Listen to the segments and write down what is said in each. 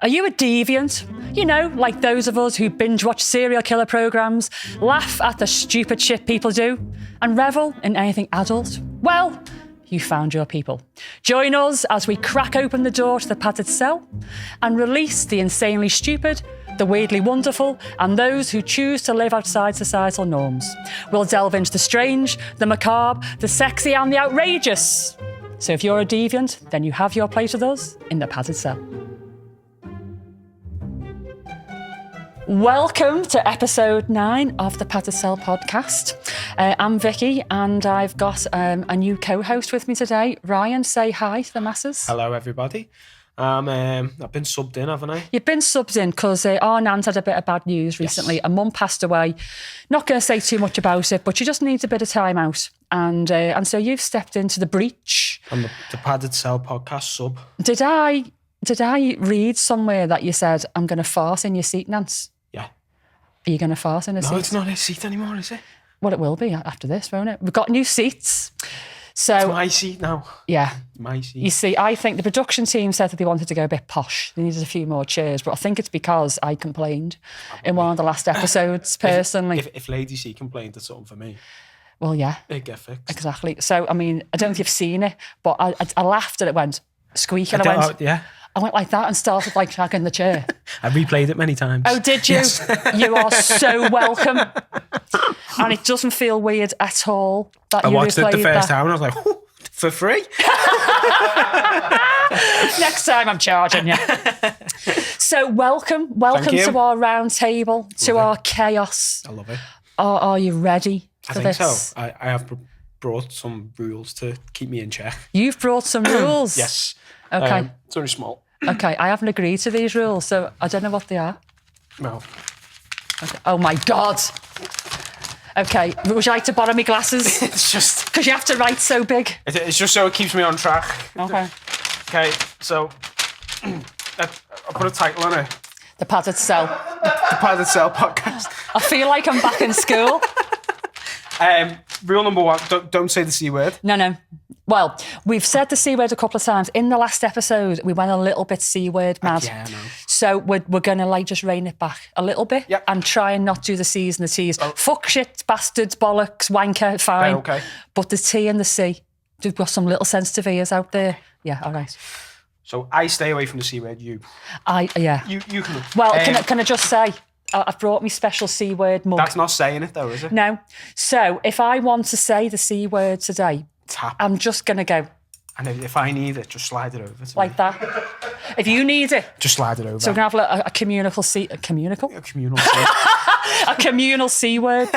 Are you a deviant? You know, like those of us who binge-watch serial killer programmes, laugh at the stupid shit people do, and revel in anything adult? Well, you found your people. Join us as we crack open the door to the padded cell and release the insanely stupid, the weirdly wonderful, and those who choose to live outside societal norms. We'll delve into the strange, the macabre, the sexy, and the outrageous. So if you're a deviant, then you have your place with us in the padded cell. Welcome to episode 9 of the Padded Cell podcast. I'm Vicky and I've got a new co-host with me today. Ryan, say hi to the masses. Hello, everybody. I've been subbed in, haven't I? You've been subbed in because our nan's had a bit of bad news recently. Yes. A mum passed away. Not going to say too much about it, but she just needs a bit of time out. And so you've stepped into the breach. I'm the Padded Cell podcast sub. Did I read somewhere that you said, I'm going to fart in your seat, Nance? Yeah. Are you going to fart in a seat? No, it's not a seat anymore, is it? Well, it will be after this, won't it? We've got new seats. So it's my seat now. Yeah. My seat. You see, I think the production team said that they wanted to go a bit posh. They needed a few more chairs, but I think it's because I complained in one of the last episodes, personally. If Lady C complained, it's something for me. Well, yeah. It'd get fixed. Exactly. So, I mean, I don't know if you've seen it, but I laughed and it went squeak and I went like that and started like dragging the chair. I replayed it many times. Oh, did you? Yes. You are so welcome. And it doesn't feel weird at all that you replayed that. I watched it the first time and I was like, oh, for free? Next time I'm charging you. So welcome to our round table, to our chaos. I love it. Are you ready for this? I think so. I have brought some rules to keep me in check. You've brought some rules? Yes. Okay. It's only small. Okay, I haven't agreed to these rules, so I don't know what they are. No. Okay. Oh my God. Okay, would you like to borrow me glasses? It's just... Because you have to write so big. It's just so it keeps me on track. Okay. Okay, so I'll put a title on it. The Padded Cell. The Padded Cell podcast. I feel like I'm back in school. Rule number 1, don't say the C word. No. Well, we've said the C word a couple of times. In the last episode, we went a little bit C word mad. Yeah, I know. So we're going to just rein it back a little bit and try and not do the C's and the T's. Oh. Fuck, shit, bastards, bollocks, wanker, fine. Okay. But the T and the C, we've got some little sensitive ears out there. Yeah, all right. So I stay away from the C word, you. Yeah. You can. Well, can I just say, I've brought me special C word mug. That's not saying it though, is it? No. So if I want to say the C word today, I'm just going to go. And if I need it, just slide it over to like me. That. If you need it. Just slide it over. So we're going to have a communal C... A communal? A communal C. A communal C word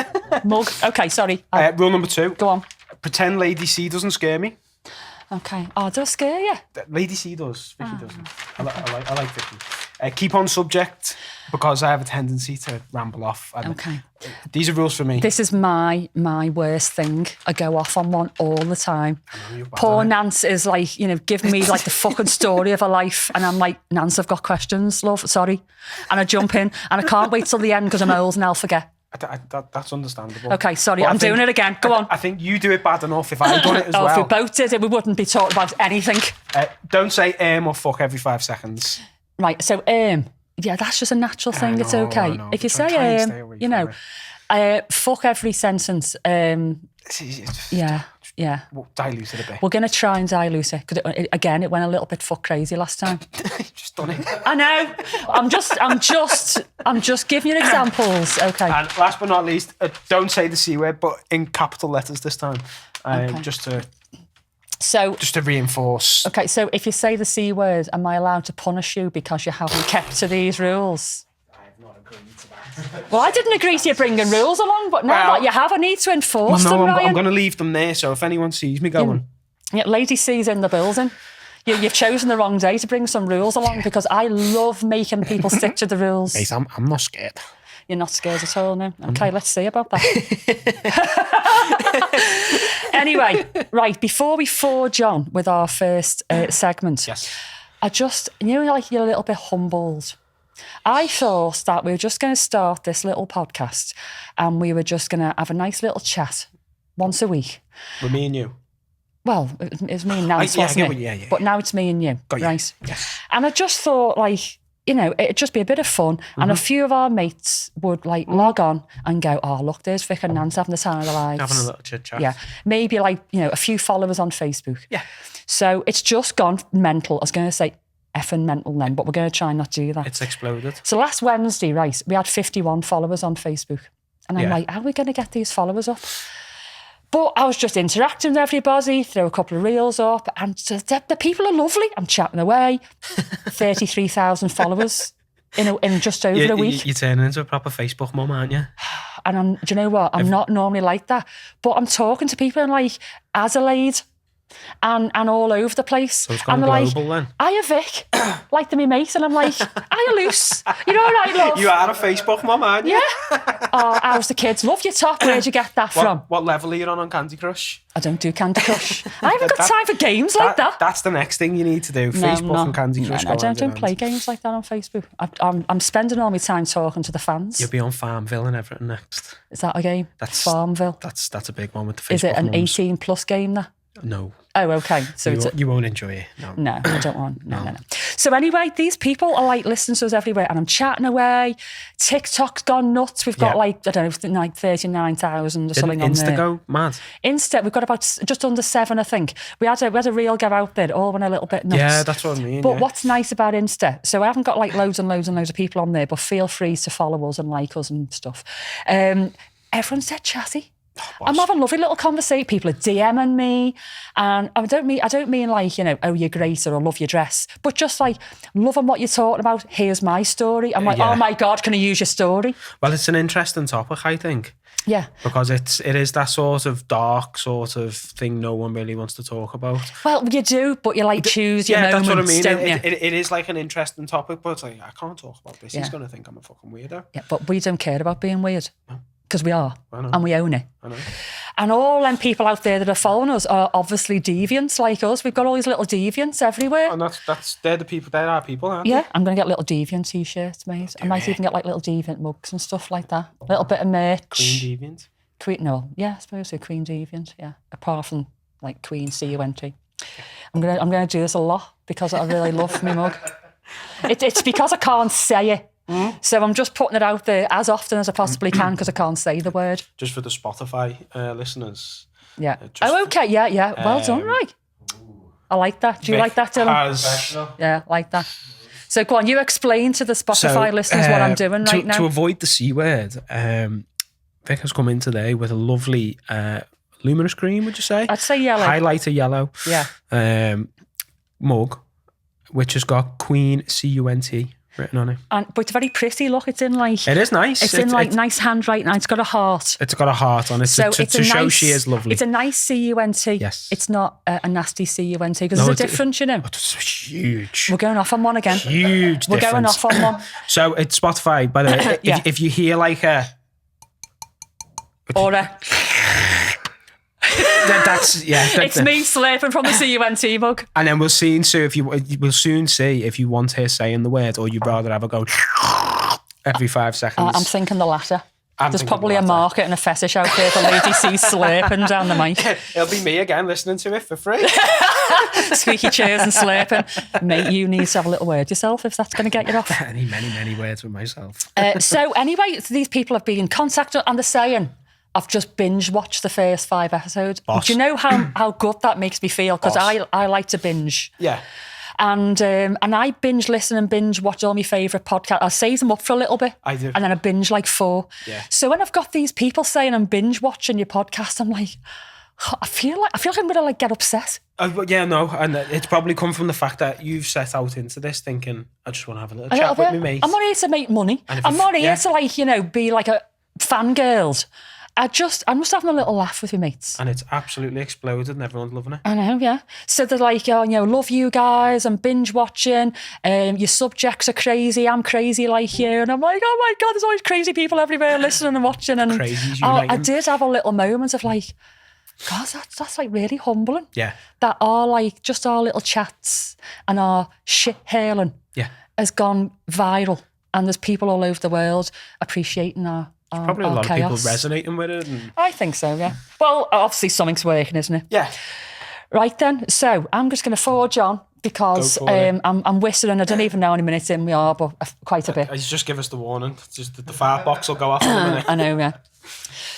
mug. Okay, sorry. Rule number 2. Go on. Pretend Lady C doesn't scare me. Okay. Oh, does it scare you? Lady C does. Vicky doesn't. I like Vicky. Keep on subject because I have a tendency to ramble off. Okay. These are rules for me. This is my worst thing. I go off on one all the time. Poor Nance is like, giving me like the fucking story of her life. And I'm like, Nance, I've got questions, love, sorry. And I jump in and I can't wait till the end because I'm old and I'll forget. That's understandable. Okay, sorry, I'm doing it again. Go on. I think you do it bad enough if I'd done it as well. If we both did it, we wouldn't be talking about anything. Don't say or fuck every 5 seconds. Right, so yeah, that's just a natural thing. It's okay. If you say fuck every sentence. Yeah. We'll dilute it a bit. We're going to try and dilute it. Because it went a little bit fuck crazy last time. Just done it. I know. I'm just giving you examples. Okay. And last but not least, don't say the C word, but in capital letters this time. Okay. Just to reinforce. Okay, so if you say the C word, am I allowed to punish you because you haven't kept to these rules? I have not agreed to that. Well, I didn't agree to you bringing rules along, but now that you have, I need to enforce them, Ryan. I'm going to leave them there, so if anyone sees me going... Yeah, Lady C's in the building. You've chosen the wrong day to bring some rules along because I love making people stick to the rules. Mate, I'm not scared. You're not scared at all, no? Okay, let's see about that. Anyway, right, before we forge on with our first segment, yes. I just, like you're a little bit humbled. I thought that we were just going to start this little podcast and we were just going to have a nice little chat once a week. With me and you? Well, it was me and Nance, wasn't it? Yeah. But now it's me and you, Got you. right? Yes. And I just thought, like, you know, it'd just be a bit of fun. And a few of our mates would like log on and go, oh, look, there's Vic and Nance having the time of their lives. Having a little chit chat. Yeah. Maybe like, you know, a few followers on Facebook. Yeah. So it's just gone mental. I was going to say effing mental then, but we're going to try and not do that. It's exploded. So last Wednesday, right, we had 51 followers on Facebook. And I'm like, how are we going to get these followers up? But I was just interacting with everybody, throw a couple of reels up, and the people are lovely. I'm chatting away. 33,000 followers in just over a week. You're turning into a proper Facebook mum, aren't you? And do you know what? I'm not normally like that. But I'm talking to people in like Adelaide and all over the place. So it's gone global then. Hiya Vic, like to me mate. And I'm like, hiya Luce. You know what I love? You are a Facebook mum, aren't you? Yeah. Oh, how's the kids? Love your top. Where'd you get that from? What level are you on Candy Crush? I don't do Candy Crush. I haven't got time for games like that. That's the next thing you need to do. Facebook and Candy Crush. No, I don't play games like that on Facebook. I'm spending all my time talking to the fans. You'll be on Farmville and everything next. Is that a game? Farmville. That's a big one with the Facebook. Is it an mums. 18 plus game there? No. Oh, okay. So you won't enjoy it. No, I don't want. No. So anyway, these people are like listening to us everywhere, and I'm chatting away. TikTok's gone nuts. We've got like, I don't know, like 39,000 or something on there. Insta go mad? Insta, we've got about just under 7, I think. We had a reel go out there, all went a little bit nuts. Yeah, that's what I mean. But what's nice about Insta, so I haven't got like loads and loads and loads of people on there, but feel free to follow us and like us and stuff. Everyone's dead chatty. I'm having lovely little conversation. People are DMing me, and I don't mean like, you know, oh, you're great or I love your dress, but just like loving what you're talking about. Here's my story. I'm like, oh my God, can I use your story? Well, it's an interesting topic, I think. Yeah, because it is that sort of dark sort of thing no one really wants to talk about. Well, you do, but you like choose your moments, that's what I mean. don't you? It is like an interesting topic, but it's like, I can't talk about this. He's going to think I'm a fucking weirdo. Yeah, but we don't care about being weird. No. Because we are, and we own it. I know. And all them people out there that are following us are obviously deviants like us. We've got all these little deviants everywhere. And they're the people, they're our people, aren't they? Yeah, I'm going to get little deviant t-shirts, mate. I might even get like little deviant mugs and stuff like that. A little bit of merch. Queen deviant? I suppose so, Queen deviant, yeah. Apart from like Queen C-U-N-T. I'm gonna do this a lot because I really love my mug. It's because I can't say it. So I'm just putting it out there as often as I possibly can because I can't say the word. Just for the Spotify listeners. Yeah. Okay. Yeah. Well done, right. I like that. Do you like that, Dylan? Yeah, like that. So go on, you explain to the Spotify listeners what I'm doing right now. To avoid the C word, Vic has come in today with a lovely luminous green, would you say? I'd say yellow. Highlighter yellow. Yeah. Mug, which has got Queen C-U-N-T written on it. But it's very pretty, look. It's in like... It is nice. It's in like nice handwriting. It's got a heart. It's got a heart on it so to show she is lovely. It's a nice C-U-N-T. Yes. It's not a nasty C-U-N-T because there's a difference, you know. It's huge. We're going off on one again. Huge We're going off on one. So it's Spotify, by the way. If you hear like a... Or a... It's me slurping from the C-U-N-T mug. And then we'll soon see if you want her saying the word or you'd rather have her go every 5 seconds. I'm thinking the latter. There's probably a market and a fetish out there for Lady C slurping down the mic. It'll be me again listening to it for free. Squeaky chairs and slurping. Mate, you need to have a little word yourself if that's going to get you off. Many words with myself. So anyway, these people have been in contact and they're saying, I've just binge watched the first 5 episodes. Boss. Do you know how good that makes me feel? Because I like to binge. Yeah. And I binge listen and binge watch all my favourite podcasts. I'll save them up for a little bit. I do. And then I binge like 4. Yeah. So when I've got these people saying I'm binge watching your podcast, I'm like, I feel like I'm going to like get upset. Yeah, no. And it's probably come from the fact that you've set out into this thinking, I just want to have a little chat with me mate. I'm not here to make money. I'm not here to like, you know, be like a fangirl. I'm just having a little laugh with your mates. And it's absolutely exploded and everyone's loving it. I know, yeah. So they're like, oh, you know, love you guys, I'm binge watching, your subjects are crazy, I'm crazy like you. And I'm like, oh my God, there's always crazy people everywhere listening and watching. And I did have a little moment of like, God, that's like really humbling. Yeah. That our like, just our little chats and our shit hailing has gone viral. And there's people all over the world appreciating our probably a lot chaos. of people resonating with it. I think so, yeah. Well, obviously something's working, isn't it? Yeah. Right then, so I'm just going to forge on because Go for it. I'm whistling. I don't even know how many minutes in we are, but quite a bit. Just give us the warning. Just the fart box will go off in a minute. I know, yeah.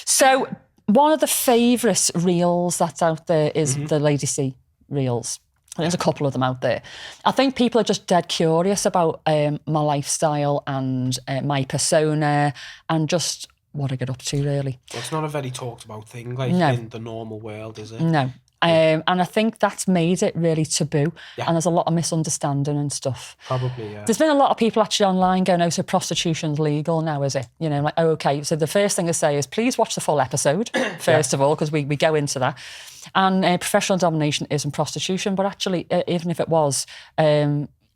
So one of the favourite reels that's out there is the Lady C reels. There's a couple of them out there. I think people are just dead curious about my lifestyle and my persona and just what I get up to, really. Well, it's not a very talked about thing, like in the normal world, is it? No. And I think that's made it really taboo. Yeah. And there's a lot of misunderstanding and stuff. Probably, yeah. There's been a lot of people actually online going, oh, so prostitution's legal now, is it? You know, like, oh, okay. So the first thing I say is please watch the full episode, first of all, because we go into that. And professional domination isn't prostitution, but actually, even if it was,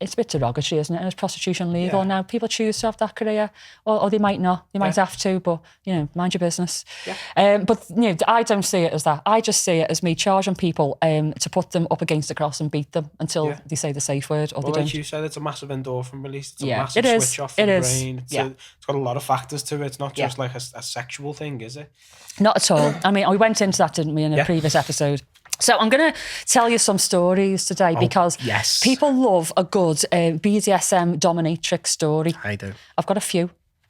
it's a bit derogatory, isn't it? And is prostitution legal now? People choose to have that career, or they might not. They might have to, but, you know, mind your business. Yeah. But, you know, I don't see it as that. I just see it as me charging people to put them up against the cross and beat them until they say the safe word or they don't. Like you said, it's a massive endorphin release. It's a it massive is. switch off for the brain. It's got a lot of factors to it. It's not just like a sexual thing, is it? Not at all. I mean, we went into that, didn't we, in a previous episode? So I'm going to tell you some stories today because people love a good BDSM dominatrix story. I do. I've got a few.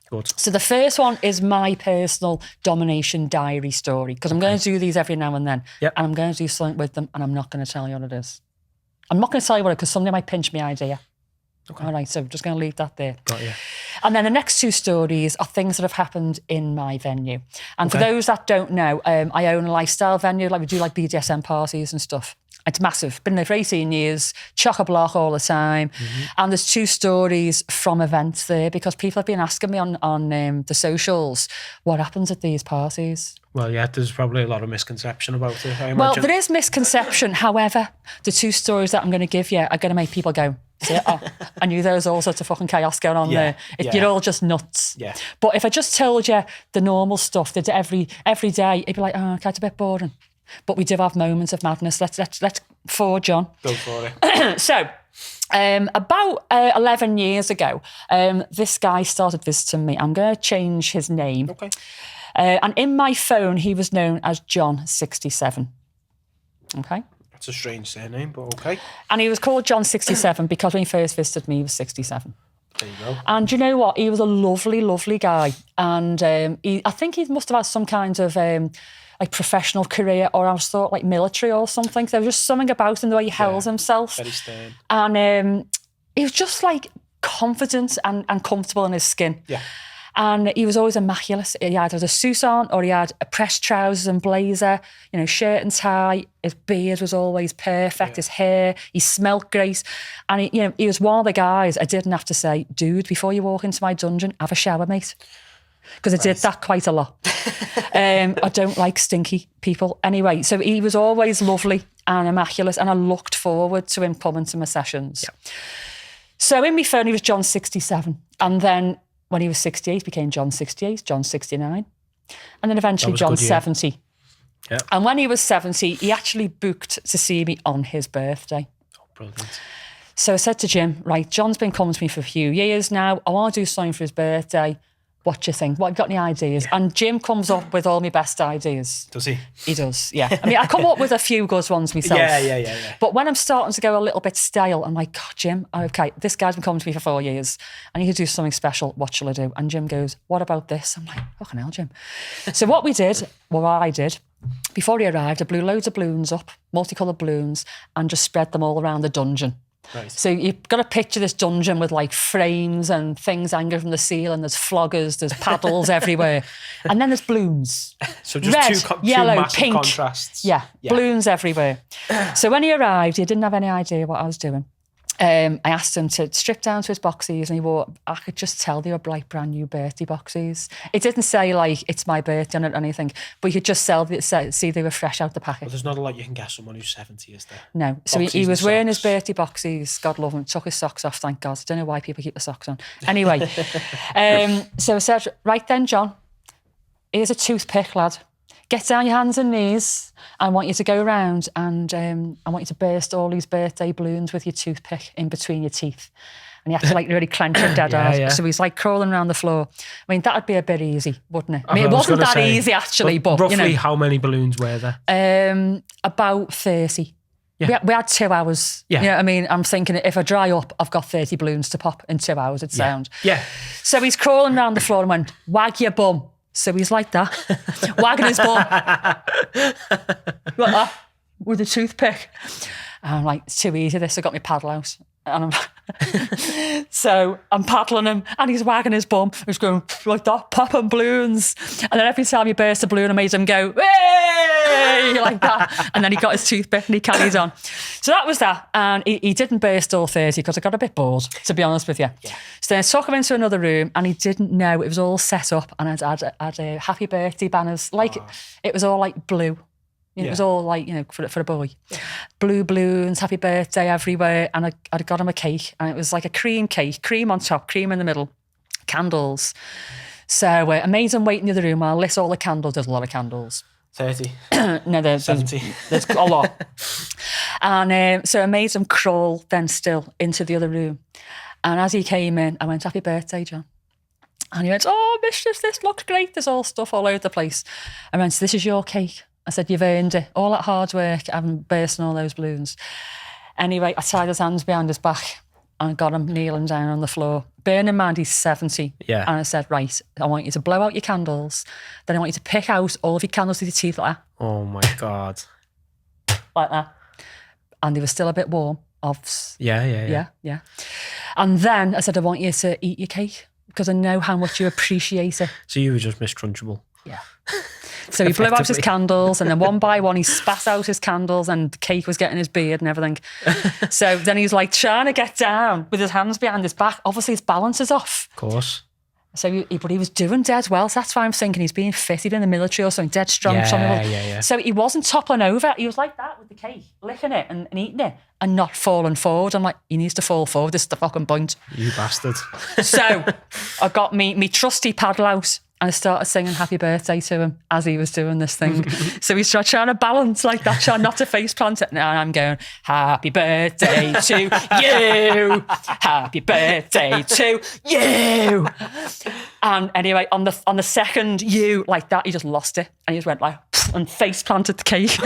Good. So the first one is my personal domination diary story because I'm going to do these every now and then. Yep. And I'm going to do something with them and I'm not going to tell you what it is. I'm not going to tell you what it is because somebody might pinch my idea. Okay. All right, so I'm just going to leave that there. Got you. And then the next two stories are things that have happened in my venue. And for those that don't know, I own a lifestyle venue. Like we do like BDSM parties and stuff. It's massive. Been there for 18 years, chock-a-block all the time. And there's two stories from events there because people have been asking me on the socials, what happens at these parties? Well, yeah, there's probably a lot of misconception about it, I imagine. Well, there is misconception. However, the two stories that I'm going to give you are going to make people go, oh, I knew there was all sorts of fucking chaos going on there. You're all just nuts. Yeah. But if I just told you the normal stuff that every day, it'd be like, oh, okay, it's a bit boring. But we do have moments of madness. Let's forge on. Go for it. So, about 11 years ago, this guy started visiting me. I'm going to change his name. Okay. And in my phone, he was known as John 67. Okay. That's a strange surname, but okay. And he was called John 67 because when he first visited me, he was 67. There you go. And you know what? He was a lovely, lovely guy. And I think he must have had some kind of like professional career, or I was thought like military or something. There was just something about him, the way he held himself. Very stern. And he was just like confident and comfortable in his skin. Yeah. And he was always immaculate. He either had a suit on or he had a pressed trousers and blazer, you know, shirt and tie. His beard was always perfect, his hair, he smelled great. And he was one of the guys I didn't have to say, dude, before you walk into my dungeon, have a shower, mate. Because I did that quite a lot. I don't like stinky people. Anyway, so he was always lovely and immaculate, and I looked forward to him coming to my sessions. Yeah. So in my phone, he was John 67. And then when he was 68, he became John 68, John 69. And then eventually John 70. Yeah. And when he was 70, he actually booked to see me on his birthday. Oh, brilliant. So I said to Jim, right, John's been coming to me for a few years now. I want to do something for his birthday. What do you think? What, got any ideas? Yeah. And Jim comes up with all my best ideas. Does he? He does, yeah. I mean, I come up with a few good ones myself. Yeah. But when I'm starting to go a little bit stale, I'm like, God, Jim, okay, this guy's been coming to me for 4 years. I need to do something special. What shall I do? And Jim goes, what about this? I'm like, fucking hell, Jim. So what I did, before he arrived, I blew loads of balloons up, multicoloured balloons, and just spread them all around the dungeon. Right. So you've got to picture this dungeon with like frames and things hanging from the ceiling. There's floggers, there's paddles everywhere. And then there's balloons. So just red, yellow, two massive pink. Contrasts. Yeah, balloons everywhere. So when he arrived, he didn't have any idea what I was doing. I asked him to strip down to his boxies and he wore, I could just tell they were like brand new birthday boxies. It didn't say like, it's my birthday on it or anything, but you could just see they were fresh out the packet. Well, there's not a lot you can get someone who's 70, is there? No. So he was wearing his birthday boxies, God love him, took his socks off, thank God. I don't know why people keep the socks on. Anyway, so I said, right then, John, here's a toothpick, lad. Get down your hands and knees. I want you to go around and I want you to burst all these birthday balloons with your toothpick in between your teeth. And you have to like really clench your dead hard. Yeah. So he's like crawling around the floor. I mean, that'd be a bit easy, wouldn't it? I mean, it wasn't that easy actually, but roughly how many balloons were there? About 30. We had 2 hours. Yeah. You know what I mean? I'm thinking if I dry up, I've got 30 balloons to pop in 2 hours, it'd sound. Yeah. So he's crawling around the floor and went, wag your bum. So he's like that, wagging his bum. Like that, with a toothpick. And I'm like, it's too easy this. I got my paddle out. And so I'm paddling him and he's wagging his bum. He's going like that, popping balloons. And then every time he burst a balloon, I made him go, hey, like that. And then he got his toothpick and he carried on. So that was that. And he didn't burst all 30 because I got a bit bored, to be honest with you. Yeah. So then I took him into another room and he didn't know it was all set up and I'd had happy birthday banners. Like it was all like blue. It was all like, for a boy. Yeah. Blue balloons, happy birthday everywhere. And I'd got him a cake and it was like a cream cake, cream on top, cream in the middle, candles. So I made him wait in the other room while I lit all the candles. There's a lot of candles. 30. No, there's 70. There's a lot. And so I made him crawl then still into the other room. And as he came in, I went, happy birthday, John. And he went, oh, mistress, this looks great. There's all stuff all over the place. I went, this is your cake. I said, you've earned it. All that hard work, having bursting all those balloons. Anyway, I tied his hands behind his back and got him kneeling down on the floor. Bearing in mind, he's 70. Yeah. And I said, right, I want you to blow out your candles. Then I want you to pick out all of your candles with your teeth like that. Oh, my God. Like that. And they were still a bit warm. Yeah. And then I said, I want you to eat your cake because I know how much you appreciate it. So you were just Miss Trunchable. Yeah. So he blew out his candles and then one by one he spat out his candles and the cake was getting his beard and everything. So then he's like trying to get down with his hands behind his back. Obviously his balance is off. Of course. So but he was doing dead well. So that's why I'm thinking he's being fit. He'd been in the military or something, dead strong. Yeah. So he wasn't toppling over. He was like that with the cake, licking it and eating it and not falling forward. I'm like, he needs to fall forward. This is the fucking point. You bastard. So I got me trusty paddle out. And I started singing happy birthday to him as he was doing this thing. So he's trying to balance like that, trying not to face plant it. And I'm going, happy birthday to you. Happy birthday to you. And anyway, on the second you like that, he just lost it. And he just went like, and face planted the cake.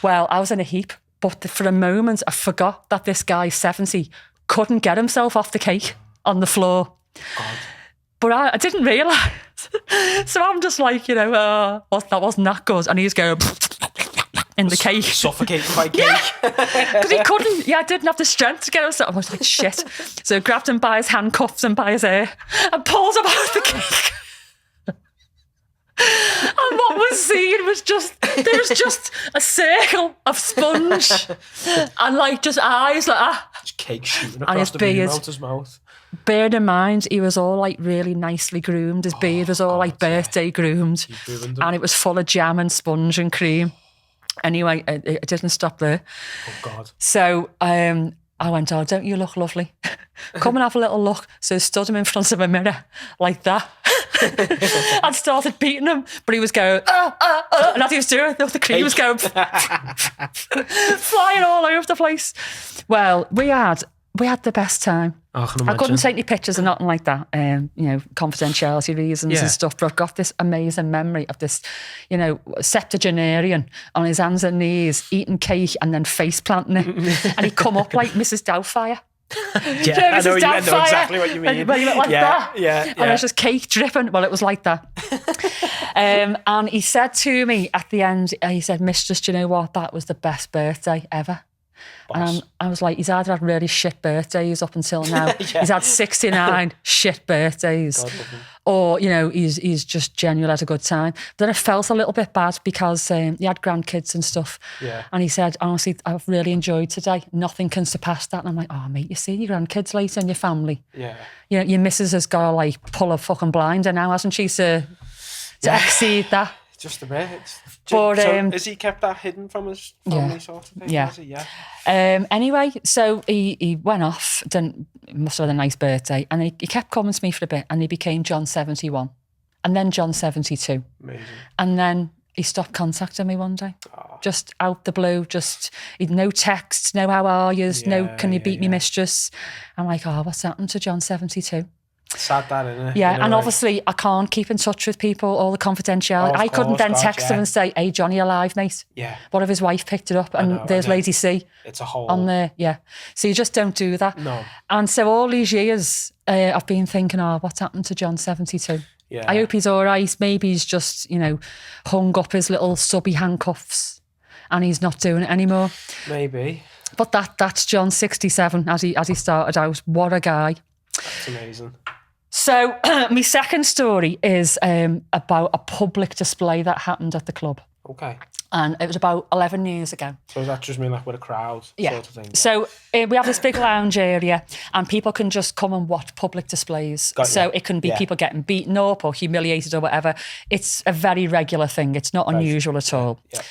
Well, I was in a heap. But for a moment, I forgot that this guy, 70, couldn't get himself off the cake on the floor. God. But I didn't realise. So I'm just like, that wasn't that good. And he's going in the cake. Suffocating by cake. Because he couldn't, I didn't have the strength to get himself. I was like, shit. So I grabbed him by his handcuffs and by his hair and pulled him out of the cake. And what was seen was there was just a circle of sponge and like just eyes like that. Just cake shooting across the beard out his mouth. Bearing in mind, he was all like really nicely groomed. His beard was all like birthday groomed. And it was full of jam and sponge and cream. Anyway, it didn't stop there. Oh, God. So I went, oh, don't you look lovely? Come and have a little look. So I stood him in front of a mirror like that. And started beating him. But he was going, and as he was doing it, the cream was going flying all over the place. Well, we had the best time. Oh, I can imagine. I couldn't take any pictures or nothing like that, confidentiality reasons and stuff, but I've got this amazing memory of this, septuagenarian on his hands and knees eating cake and then face planting it. And he'd come up like Mrs. Doubtfire. Yeah, I know exactly what you mean. When you look like that. Yeah. And there's just cake dripping. Well, it was like that. And he said to me at the end, he said, mistress, do you know what? That was the best birthday ever. And I was like, he's either had really shit birthdays up until now. He's had 69 shit birthdays. Or, he's just genuinely had a good time. But then I felt a little bit bad because he had grandkids and stuff. Yeah. And he said, honestly, I've really enjoyed today. Nothing can surpass that. And I'm like, oh, mate, you're seeing your grandkids later and your family. Yeah. Your missus has got to like pull a fucking blinder now, hasn't she, to exceed that. Just a bit. But, so has he kept that hidden from his family sort of thing? Yeah. Anyway, so he went off, must have had a nice birthday, and he kept coming to me for a bit, and he became John 71, and then John 72. Amazing. And then he stopped contacting me one day. Oh. Just out the blue, no text, no how are you, no can you beat me mistress. I'm like, oh, what's happened to John 72? sad that, isn't it? Yeah, and obviously I can't keep in touch with people, all the confidentiality. I couldn't then text him and say, hey, Johnny alive, mate? Yeah. What if his wife picked it up and there's Lady C? It's a whole... on there, yeah. So you just don't do that. No. And so all these years, I've been thinking, what's happened to John 72? Yeah. I hope he's all right. Maybe he's just, hung up his little subby handcuffs and he's not doing it anymore. Maybe. But that's John 67 as he started out. What a guy. That's amazing. So my second story is about a public display that happened at the club. Okay. And it was about 11 years ago. So does that just mean like with a crowd sort of thing? Yeah. So we have this big lounge area and people can just come and watch public displays. So it can be people getting beaten up or humiliated or whatever. It's a very regular thing. It's not unusual at all. Yeah.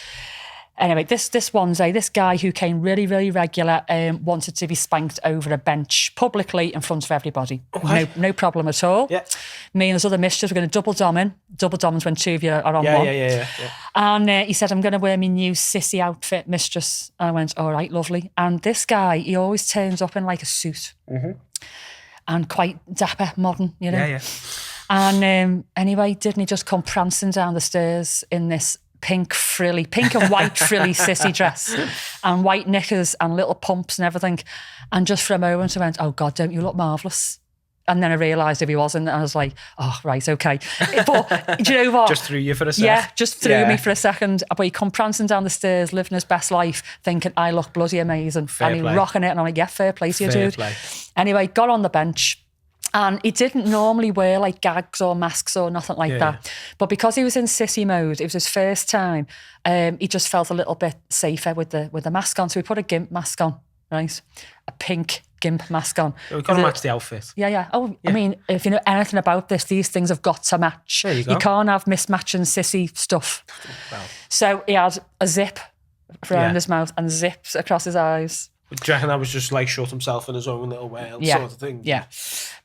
Anyway, this one day, this guy who came really, really regular wanted to be spanked over a bench publicly in front of everybody. Okay. No problem at all. Yeah. Me and his other mistress were going to double dom in. Double dom's when two of you are on one. Yeah. And he said, I'm going to wear my new sissy outfit, mistress. And I went, all right, lovely. And this guy, he always turns up in like a suit. Mm-hmm. And quite dapper, modern, Yeah. And anyway, didn't he just come prancing down the stairs in this pink and white frilly sissy dress and white knickers and little pumps and everything. And just for a moment I went, oh God, don't you look marvellous? And then I realised if he wasn't, and I was like, oh, right, okay. But do you know what? Just threw you for a second. Yeah, just threw me for a second. But he come prancing down the stairs, living his best life, thinking I look bloody amazing. Fair and play. He rocking it. And I'm like, yeah, fair play to you, Fair dude. play. Anyway, got on the bench. And he didn't normally wear like gags or masks or nothing like that. But because he was in sissy mode, it was his first time, he just felt a little bit safer with the mask on. So we put a gimp mask on, right? A pink gimp mask on. We've got to match the outfit. Yeah. Oh, yeah. I mean, if you know anything about this, these things have got to match. There you go. You can't have mismatching sissy stuff. Well. So he had a zip around his mouth and zips across his eyes. Do you reckon that was just like shut himself in his own little world sort of thing? Yeah.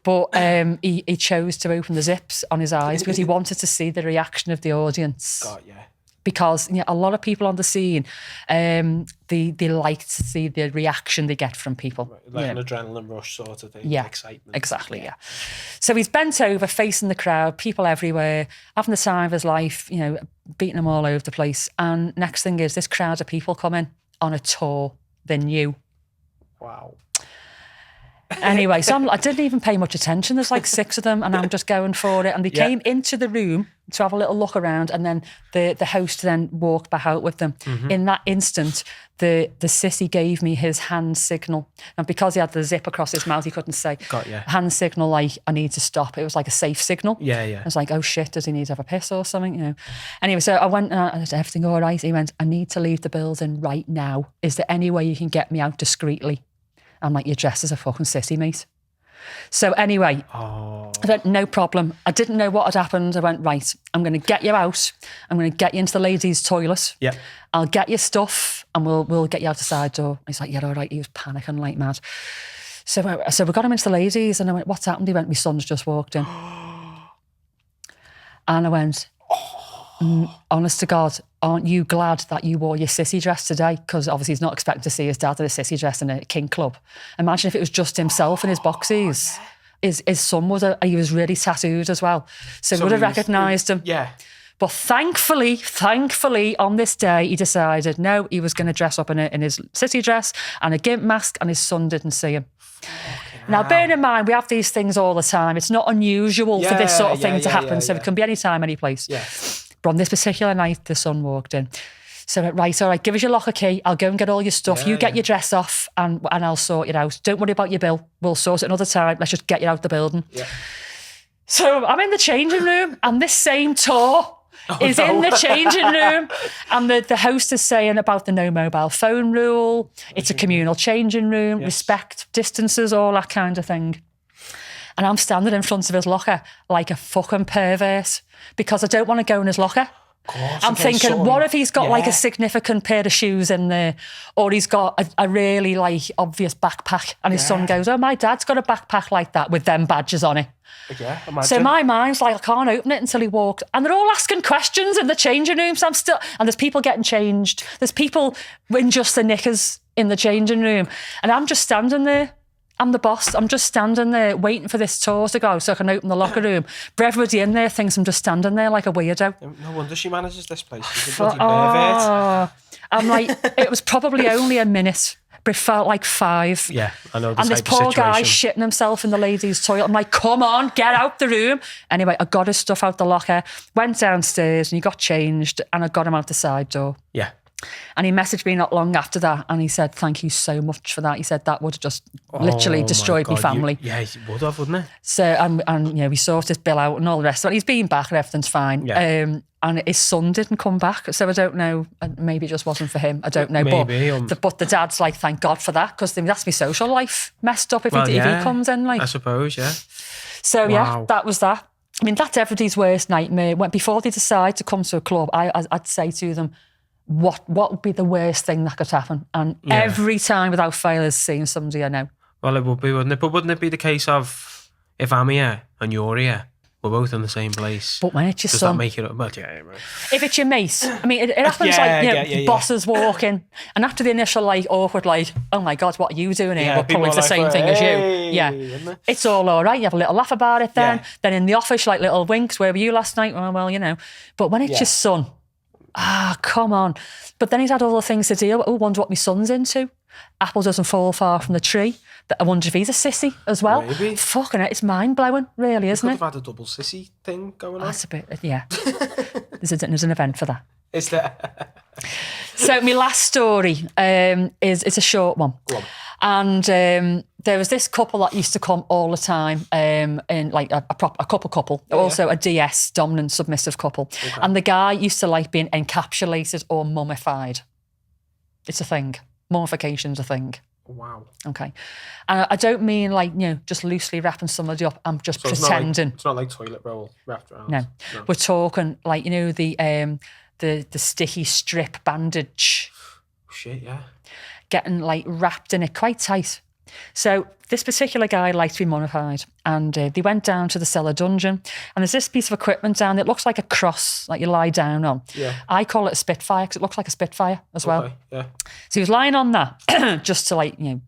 But he chose to open the zips on his eyes because he wanted to see the reaction of the audience. God, yeah. Because a lot of people on the scene, they like to see the reaction they get from people. Like an adrenaline rush sort of thing. Yeah, excitement. Exactly, yeah. So he's bent over, facing the crowd, people everywhere, having the time of his life, beating them all over the place. And next thing is this crowd of people coming on a tour. They're new. Wow. Anyway, so I didn't even pay much attention. There's like 6 of them and I'm just going for it. And they came into the room to have a little look around and then the host then walked back out with them. Mm-hmm. In that instant, the sissy gave me his hand signal. And because he had the zip across his mouth, he couldn't say, hand signal like, I need to stop. It was like a safe signal. Yeah. I was like, oh shit, does he need to have a piss or something? Anyway, so I went and I said, everything all right? He went, I need to leave the building right now. Is there any way you can get me out discreetly? I'm like, you're dressed as a fucking sissy, mate. So anyway, I went, no problem. I didn't know what had happened. I went, right, I'm going to get you out. I'm going to get you into the ladies' toilet. Yeah. I'll get your stuff and we'll get you out the side door. He's like, yeah, all right. He was panicking like mad. So we got him into the ladies and I went, what's happened? He went, my son's just walked in. And I went, honest to God, aren't you glad that you wore your sissy dress today? Because obviously he's not expecting to see his dad in a sissy dress in a king club. Imagine if it was just himself in his boxies. His son he was really tattooed as well. So he would have recognised him. Yeah. But thankfully, on this day, he decided, no, he was going to dress up in his sissy dress and a gimp mask and his son didn't see him. Now, bearing in mind, we have these things all the time. It's not unusual for this sort of thing to happen. So it can be any time, any place. Yeah. But on this particular night, the son walked in. So I went, right, all right, give us your locker key. I'll go and get all your stuff. You get your dress off and I'll sort it out. Don't worry about your bill. We'll sort it another time. Let's just get you out the building. Yeah. So I'm in the changing room and this same tour is in the changing room. And the host is saying about the no mobile phone rule. It's a communal changing room, respect distances, all that kind of thing. And I'm standing in front of his locker like a fucking pervert because I don't want to go in his locker. I'm thinking, what if he's got like a significant pair of shoes in there, or he's got a really like obvious backpack, and his son goes, oh, my dad's got a backpack like that with them badges on it. Yeah, imagine. So my mind's like, I can't open it until he walked. And they're all asking questions in the changing room. So and there's people getting changed. There's people in just the knickers in the changing room. And I'm just standing there. I'm the boss. I'm just standing there waiting for this tour to go so I can open the locker room. But everybody in there thinks I'm just standing there like a weirdo. No wonder she manages this place. She's a bloody pervert. I'm like, it was probably only a minute, but it felt like 5. Yeah, I know. And this poor guy shitting himself in the ladies' toilet. I'm like, come on, get out the room. Anyway, I got his stuff out the locker, went downstairs and he got changed and I got him out the side door. Yeah. And he messaged me not long after that and he said, thank you so much for that. He said that would have just literally destroyed my family. It would have, wouldn't it? So, and you know, we sorted his bill out and all the rest of it. He's been back and everything's fine. Yeah. And his son didn't come back. So I don't know, maybe it just wasn't for him. I don't know. Maybe, but the dad's like, thank God for that, because that's my social life messed up if he comes in. Like, I suppose, yeah. So, yeah, that was that. I mean, that's everybody's worst nightmare. Before they decide to come to a club, I'd say to them, what would be the worst thing that could happen? And every time without fail is seeing somebody I know. Well, it would be, wouldn't it? But wouldn't it be the case of if I'm here and you're here, we're both in the same place? But when it's your does son, that make it? Well, yeah, right. If it's your mate, I mean, it happens bosses walking, and after the initial like awkward, like, oh my God, what are you doing here? We're probably the same thing as you. Yeah, it's all right. You have a little laugh about it then. Yeah. Then in the office, like little winks. Where were you last night? Well, you know. But when it's your son. Come on. But then he's had all the things to deal with. Oh, wonder what my son's into. Apple doesn't fall far from the tree. I wonder if he's a sissy as well. Maybe. Fucking it, it's mind-blowing, really, isn't it? Could have had a double sissy thing going on. That's a bit, yeah. There's an event for that. Is there? So my last story is a short one. Go on. And there was this couple that used to come all the time, in like a couple, also a DS, dominant submissive couple. Okay. And the guy used to like being encapsulated or mummified. It's a thing. Mummification's a thing. Wow. Okay. And I don't mean like, you know, just loosely wrapping somebody up. I'm just pretending. It's not like toilet roll wrapped around. No. We're talking like, you know, the sticky strip bandage. Shit, yeah. Getting like wrapped in it quite tight. So this particular guy liked to be mummified, and they went down to the cellar dungeon, and there's this piece of equipment down that looks like a cross, like you lie down on. Yeah. I call it a Spitfire because it looks like a Spitfire as well. Yeah. So he was lying on that just to like, you know,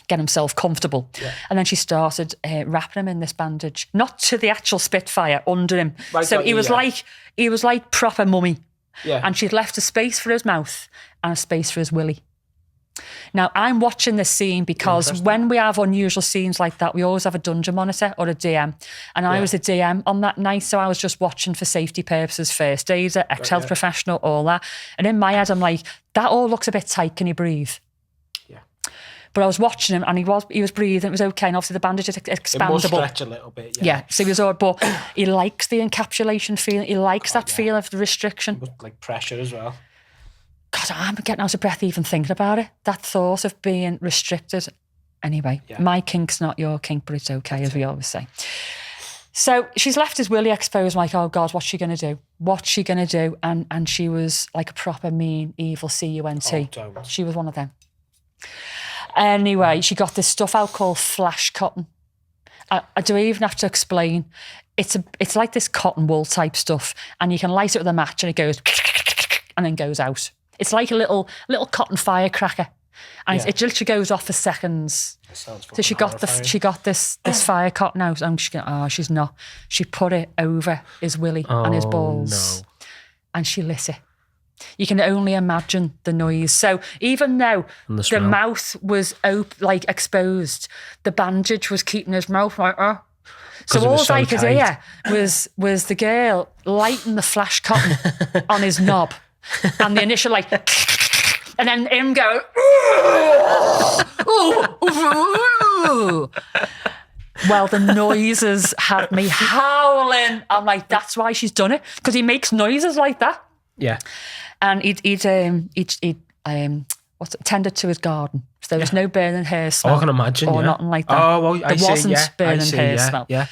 get himself comfortable. Yeah. And then she started wrapping him in this bandage, not to the actual Spitfire, under him. Right, so he was like proper mummy. Yeah. And she'd left a space for his mouth and a space for his willy. Now, I'm watching this scene because when we have unusual scenes like that, we always have a dungeon monitor or a DM. And I was a DM on that night, so I was just watching for safety purposes, first aider, ex-health professional, all that. And in my head, I'm like, that all looks a bit tight. Can you breathe? Yeah. But I was watching him and he was breathing. It was okay. And obviously the bandage is expandable. It must stretch a little bit, yeah. So he was all, but he likes the encapsulation feeling. He likes that feeling of the restriction. Like pressure as well. God, I'm getting out of breath even thinking about it. That thought of being restricted. Anyway, my kink's not your kink, but it's okay, as we always say. So she's left his willy exposed. I'm like, oh God, what's she going to do? What's she going to do? And she was like a proper mean, evil CUNT. Oh, don't. She was one of them. Anyway, she got this stuff out called flash cotton. I do even have to explain. It's like this cotton wool type stuff, and you can light it with a match and it goes and then goes out. It's like a little cotton firecracker, and it literally goes off for seconds. So she got this fire cotton out, and she's not. She put it over his willy and his balls, and she lit it. You can only imagine the noise. So even though the mouth was exposed, the bandage was keeping his mouth like So all I could hear was the girl lighting the flash cotton on his knob. And the initial like, and then him go, well, the noises had me howling. I'm like, that's why she's done it, because he makes noises like that. Yeah. And he'd tended to his garden. So there was no burning hair smell. I can imagine, or nothing like that. Oh, well, there wasn't burning hair smell. Yeah.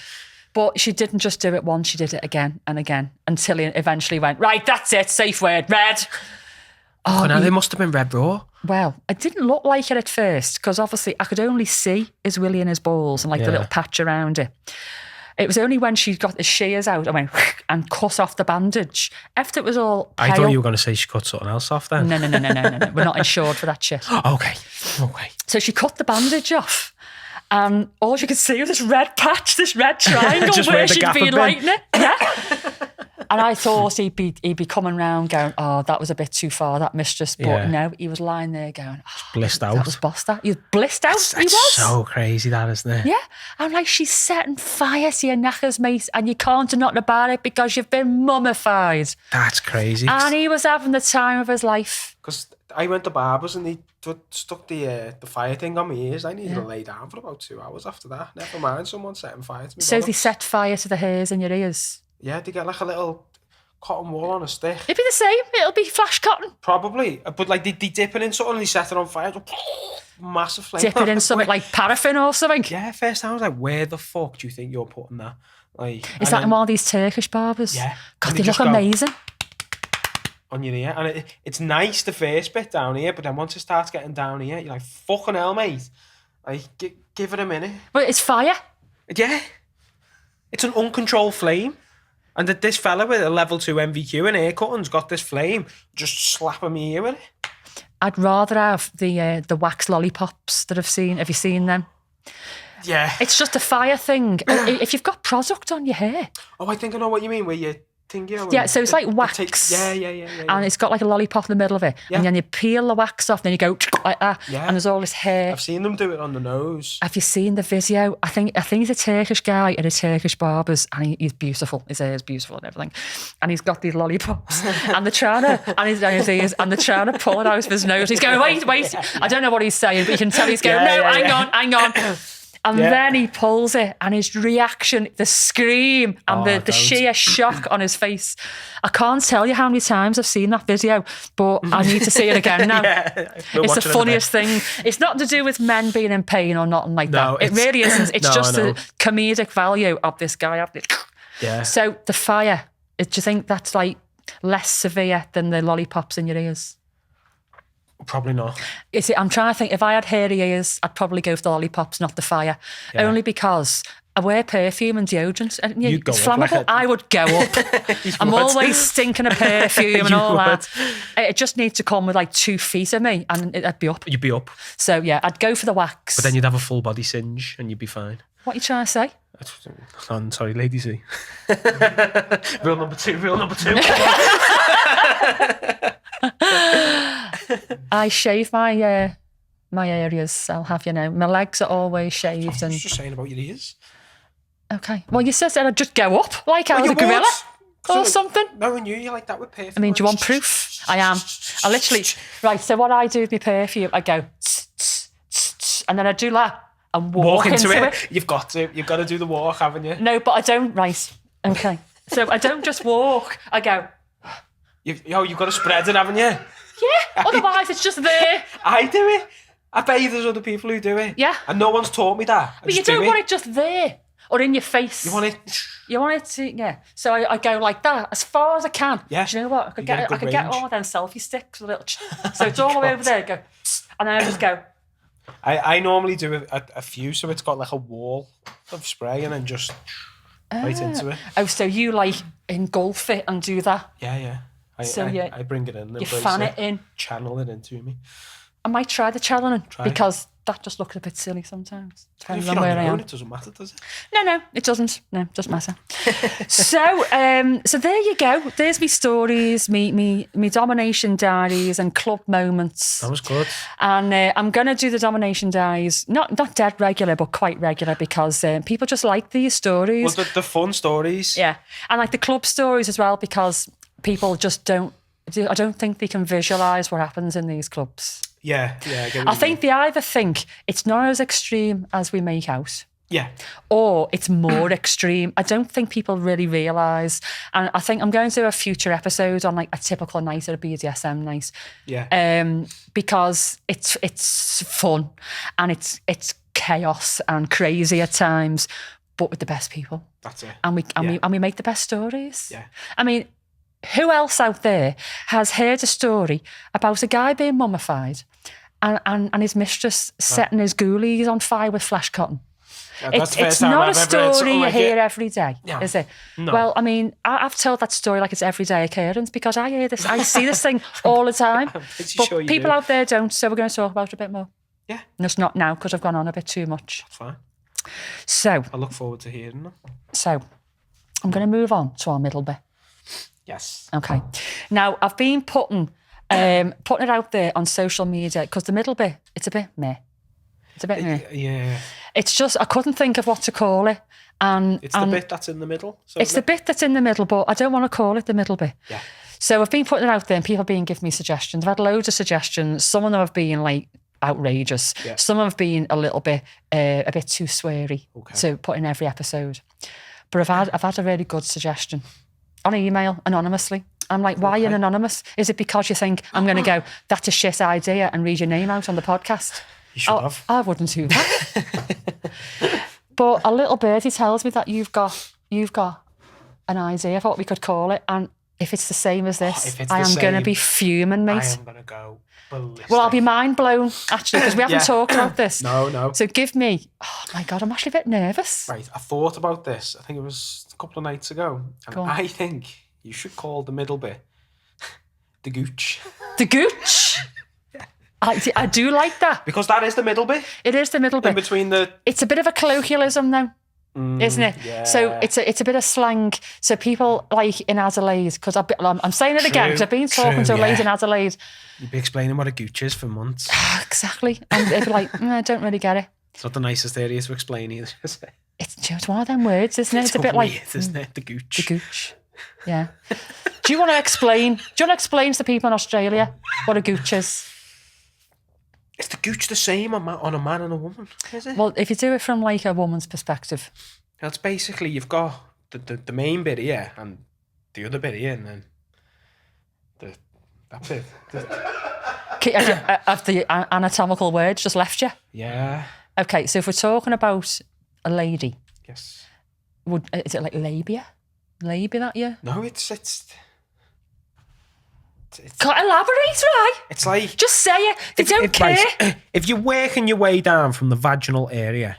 But she didn't just do it once, she did it again and again until he eventually went, right, that's it, safe word, red. Oh, now they must have been red raw. Well, it didn't look like it at first because obviously I could only see his willy and his balls and like the little patch around it. It was only when she got the shears out and went and cut off the bandage. After it was all pale. I thought you were going to say she cut something else off then. No. We're not insured for that shit. Okay. So she cut the bandage off. And all you could see was this red patch, this red triangle Just where where the she'd gap been had been. lighting it. Yeah. And I thought he'd be coming round going, oh, that was a bit too far, that mistress. But Yeah. no, he was lying there going, oh, Blissed out. that was bossed out. He was blissed out. He It's was. so crazy, that, isn't it? Yeah. I'm like, she's setting fire to your knackers, mate, and you can't do nothing about it because you've been mummified. That's crazy. And he was having the time of his life. Because I went to barbers and they stuck the fire thing on my ears. I needed to lay down for about 2 hours after that. Never mind someone setting fire to me. So they set fire to the hairs in your ears. Yeah, they get like a little cotton wool on a stick. It'd be the same. It'll be flash cotton. Probably. But like they dip it in something and they set it on fire. Massive flame. Dip it in something like paraffin or something. Yeah, first time I was like, where the fuck do you think you're putting that? Like, Is that in one of these Turkish barbers? Yeah. God, And they they look just go- amazing. on your ear? And it's nice the first bit down here, but then once it starts getting down here, you're like, fucking hell, mate. Like, give it a minute. But it's fire. Yeah. It's an uncontrolled flame. And this fella with a level 2 MVQ and hair cutting's got this flame just slapping me ear with it. I'd rather have the wax lollipops that I've seen. Have you seen them? Yeah. It's just a fire thing. If you've got product on your hair. Oh, I think I know what you mean, where you think, Yeah, so it's like wax. Yeah. And it's got like a lollipop in the middle of it. Yeah. And then you peel the wax off, then you go like that. Yeah. And there's all this hair. I've seen them do it on the nose. Have you seen the video? I think he's a Turkish guy at a Turkish barber's, and he's beautiful. His hair is beautiful and everything. And he's got these lollipops, and they're trying to, and his ears, and they're trying to pull it out of his nose. He's going, wait. I don't know what he's saying, but you can tell he's going, hang on. And then he pulls it, and his reaction, the scream, and the sheer shock on his face. I can't tell you how many times I've seen that video, but I need to see it again now. It's the funniest thing. It's not to do with men being in pain or nothing like that. It really isn't. It's just the comedic value of this guy. Yeah. So the fire, do you think that's like less severe than the lollipops in your ears? Probably not. I'm trying to think, if I had hairy ears, I'd probably go for the lollipops, not the fire. Yeah. Only because I wear perfume and deodorant. And You'd go it's up flammable. I would go up. I'm always stinking of perfume and all that. It just needs to come with like 2 feet of me and I'd be up. You'd be up. So yeah, I'd go for the wax. But then you'd have a full body singe and you'd be fine. What are you trying to say? I'm sorry, lady C. Rule number two. I shave my areas, I'll have you know. My legs are always shaved. I was just saying about your ears. Okay. Well, you said I'd just go up like I was a gorilla or something. No, and you're like that with perfume. I mean, do you want proof? I am. I literally... Right, so what I do with my perfume, I go... and then I do that and walk into it. You've got to do the walk, haven't you? No, but I don't... Right. Okay. So I don't just walk. I go... You've got to spread it, haven't you? Yeah, otherwise it's just there. I do it. I bet you there's other people who do it. Yeah. And no one's taught me that. But you don't want it just there or in your face. You want it... You want it to... Yeah. So I go like that as far as I can. Yeah. Do you know what? I could get all them selfie sticks with a little... So it's all the way over there. Go... And then I just go... I normally do a few, so it's got like a wall of spray and then just right into it. Oh, so you like engulf it and do that? Yeah. I bring it in. You fan it in. Channel it into me. I might try the channeling because that just looks a bit silly sometimes. If you're on your own, it doesn't matter, does it? No, it doesn't. No, it doesn't matter. So there you go. There's me stories, me domination diaries and club moments. That was good. And I'm going to do the domination diaries, not dead regular, but quite regular because people just like these stories. Well, the fun stories. Yeah. And like the club stories as well because people just don't, I don't think they can visualise what happens in these clubs. Yeah. I think they either think it's not as extreme as we make out. Yeah. Or it's more extreme. I don't think people really realise. And I think I'm going to do a future episode on like a typical night at a BDSM night. Yeah. Because it's fun and it's chaos and crazy at times, but with the best people. That's it. And we make the best stories. Yeah. I mean, who else out there has heard a story about a guy being mummified and his mistress setting his ghoulies on fire with flash cotton? It's not a story you hear every day, is it? No. Well, I mean, I've told that story like it's everyday occurrence because I hear this, I see this thing all the time. But sure you people do. out there don't, so we're going to talk about it a bit more. Yeah. And it's not now because I've gone on a bit too much. That's fine. So, I look forward to hearing them. So, I'm going to move on to our middle bit. Yes. Okay. Now, I've been putting it out there on social media because the middle bit, it's a bit meh. It's a bit meh. Yeah. It's just, I couldn't think of what to call it. It's the bit that's in the middle. It's the bit that's in the middle, but I don't want to call it the middle bit. Yeah. So I've been putting it out there and people have been giving me suggestions. I've had loads of suggestions. Some of them have been like outrageous. Yeah. Some have been a little bit, a bit too sweary to put in every episode. But I've had a really good suggestion on email anonymously. I'm like, why are you anonymous? Is it because you think I'm going to go, that's a shit idea and read your name out on the podcast? You should have. I wouldn't do that. But a little birdie tells me that you've got an idea of what we could call it, and if it's the same as this, I am going to be fuming, mate. I am going to go ballistic. Well, I'll be mind blown, actually, because we haven't talked about this. No. So give me, oh my God, I'm actually a bit nervous. Right, I thought about this. I think it was a couple of nights ago. And I think you should call the middle bit the gooch. The gooch? I do like that. Because that is the middle bit. It is the middle bit. In between the... It's a bit of a colloquialism though, isn't it? Yeah. So it's a bit of slang. So people like in Adelaide, because I'm saying it again, because I've been talking to a lady in Adelaide. You'd be explaining what a gooch is for months. Exactly. And they'd be like, I don't really get it. It's not the nicest area to explain either. It's one of them words, isn't it? It's a bit weird, like... isn't it? The gooch. The gooch. Yeah. Do you want to explain to people in Australia what a gooch is? Is the gooch the same on a man and a woman? Is it? Well, if you do it from like a woman's perspective. That's basically, you've got the main bit here and the other bit here, and then that's it. Have the anatomical words just left you? Yeah. Okay, so if we're talking about a lady. Yes. Is it like labia? Labia that you? No, it's can't elaborate, right? It's like... Just say it. They don't care. Right, if you're working your way down from the vaginal area,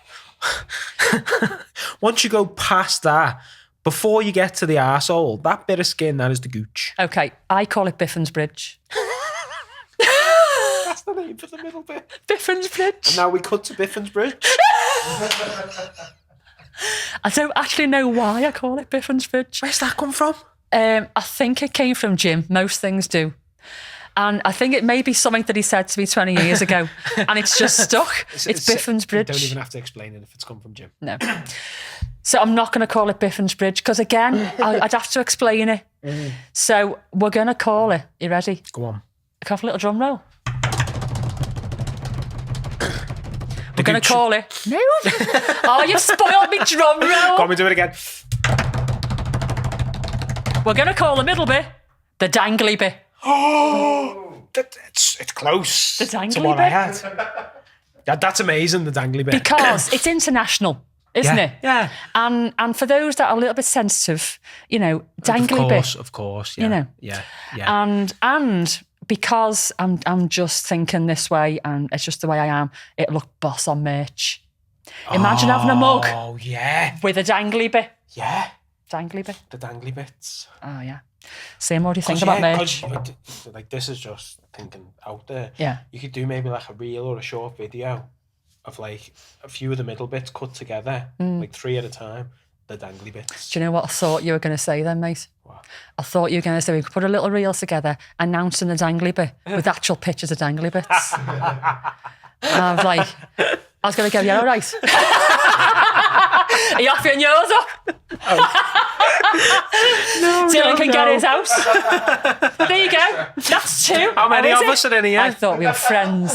once you go past that, before you get to the arsehole, that bit of skin, that is the gooch. Okay, I call it Biffin's Bridge. That's the name for the middle bit. Biffin's Bridge. And now we cut to Biffin's Bridge. I don't actually know why I call it Biffin's Bridge. Where's that come from? I think it came from Jim. Most things do. And I think it may be something that he said to me 20 years ago. And it's just stuck. It's Biffin's Bridge. You don't even have to explain it if it's come from Jim. No. So I'm not going to call it Biffin's Bridge because, again, I'd have to explain it. So we're going to call it. You ready? Go on. Can I have a little drum roll? We're going to call it... No. Oh, you've spoiled me drum roll. Go on, we do it again. We're going to call the middle bit the dangly bit. Oh, it's close The dangly to what bit? I had. That's amazing, the dangly bit. Because it's international, isn't it? Yeah. And for those that are a little bit sensitive, you know, dangly bit. Of course, yeah. You know. Yeah. And because I'm just thinking this way and it's just the way I am, it'll look boss on merch. Imagine having a mug. Oh, yeah. With a dangly bit. Yeah. Dangly bit. The dangly bits. Oh, yeah. Sam, what do you think about merch? Like, this is just thinking out there. Yeah. You could do maybe like a reel or a short video of like a few of the middle bits cut together, like 3 at a time, the dangly bits. Do you know what I thought you were going to say then, mate? What? I thought you were going to say we could put a little reel together announcing the dangly bit with actual pictures of dangly bits. And I was like, I was going to go, yeah, all right. Are you offering yours up? No, Dylan can get his house. There you go. That's 2. How many of us are in here? I thought we were friends.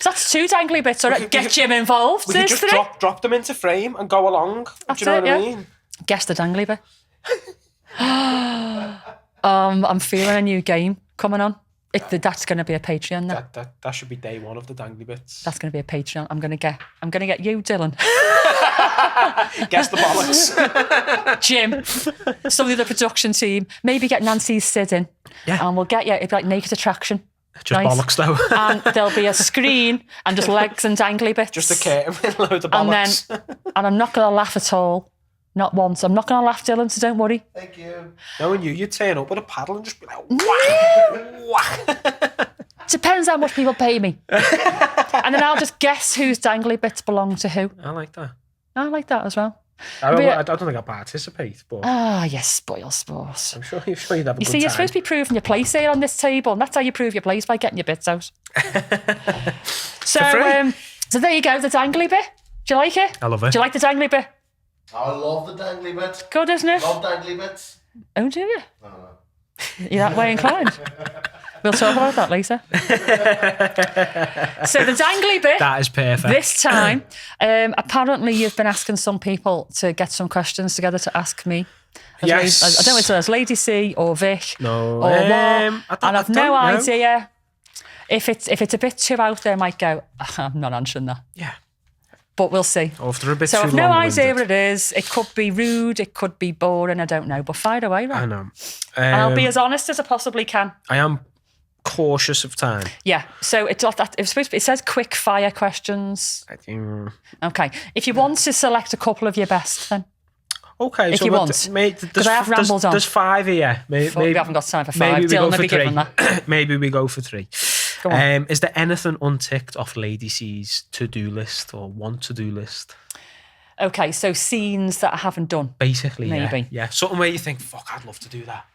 That's 2 dangly bits. All right, get Jim involved. We could just drop them into frame and go along. That's do you know it, what I mean? Guess the dangly bit. I'm feeling a new game coming on. That's going to be a Patreon now. That should be day 1 of the dangly bits. That's going to be a Patreon. I'm going to get you, Dylan. Guess the bollocks. Jim, some of the production team. Maybe get Nancy Sid in. Yeah. And we'll get you. It'd be like Naked Attraction. Just bollocks though. And there'll be a screen and just legs and dangly bits. Just a curtain with loads of bollocks. And I'm not going to laugh at all. Not once. I'm not going to laugh, Dylan, so don't worry. Thank you. Knowing you'd turn up with a paddle and just be like, whack, whack. Depends how much people pay me. And then I'll just guess whose dangly bits belong to who. I like that. I like that as well. I don't think I participate, but You spoil sport. I'm sure you'd have a good You see, you're supposed to be proving your place here on this table, and that's how you prove your place, by getting your bits out. So there you go, the dangly bit. Do you like it? I love it. Do you like the dangly bit? I love the dangly bits. Good, isn't it? Love dangly bits. Oh, do you? No. You're that way inclined? We'll talk about that later. So the dangly bit. That is perfect. This time, apparently you've been asking some people to get some questions together to ask me. Yes. I don't know if it's Lady C or Vic No. or what. And I've no idea. If it's a bit too out there, I might go, I'm not answering that. Yeah. But we'll see. After a bit So too I've no idea long-winded. what it is. It could be rude. It could be boring. I don't know. But fire away, right? I know. And I'll be as honest as I possibly can. I am cautious of time. Yeah. So it's not that. It's supposed to be, it says quick fire questions. Okay. If you want to select a couple of your best, then. Okay. If so you want. Because I have rambled on. There's 5 here. We haven't got time for 5. Maybe we Dylan go may for be given 3. that. Maybe we go for 3. Go on. Is there anything unticked off Lady C's to-do list or want-to-do list? Okay, so scenes that I haven't done. Basically, Maybe. Yeah. Something where you think, fuck, I'd love to do that.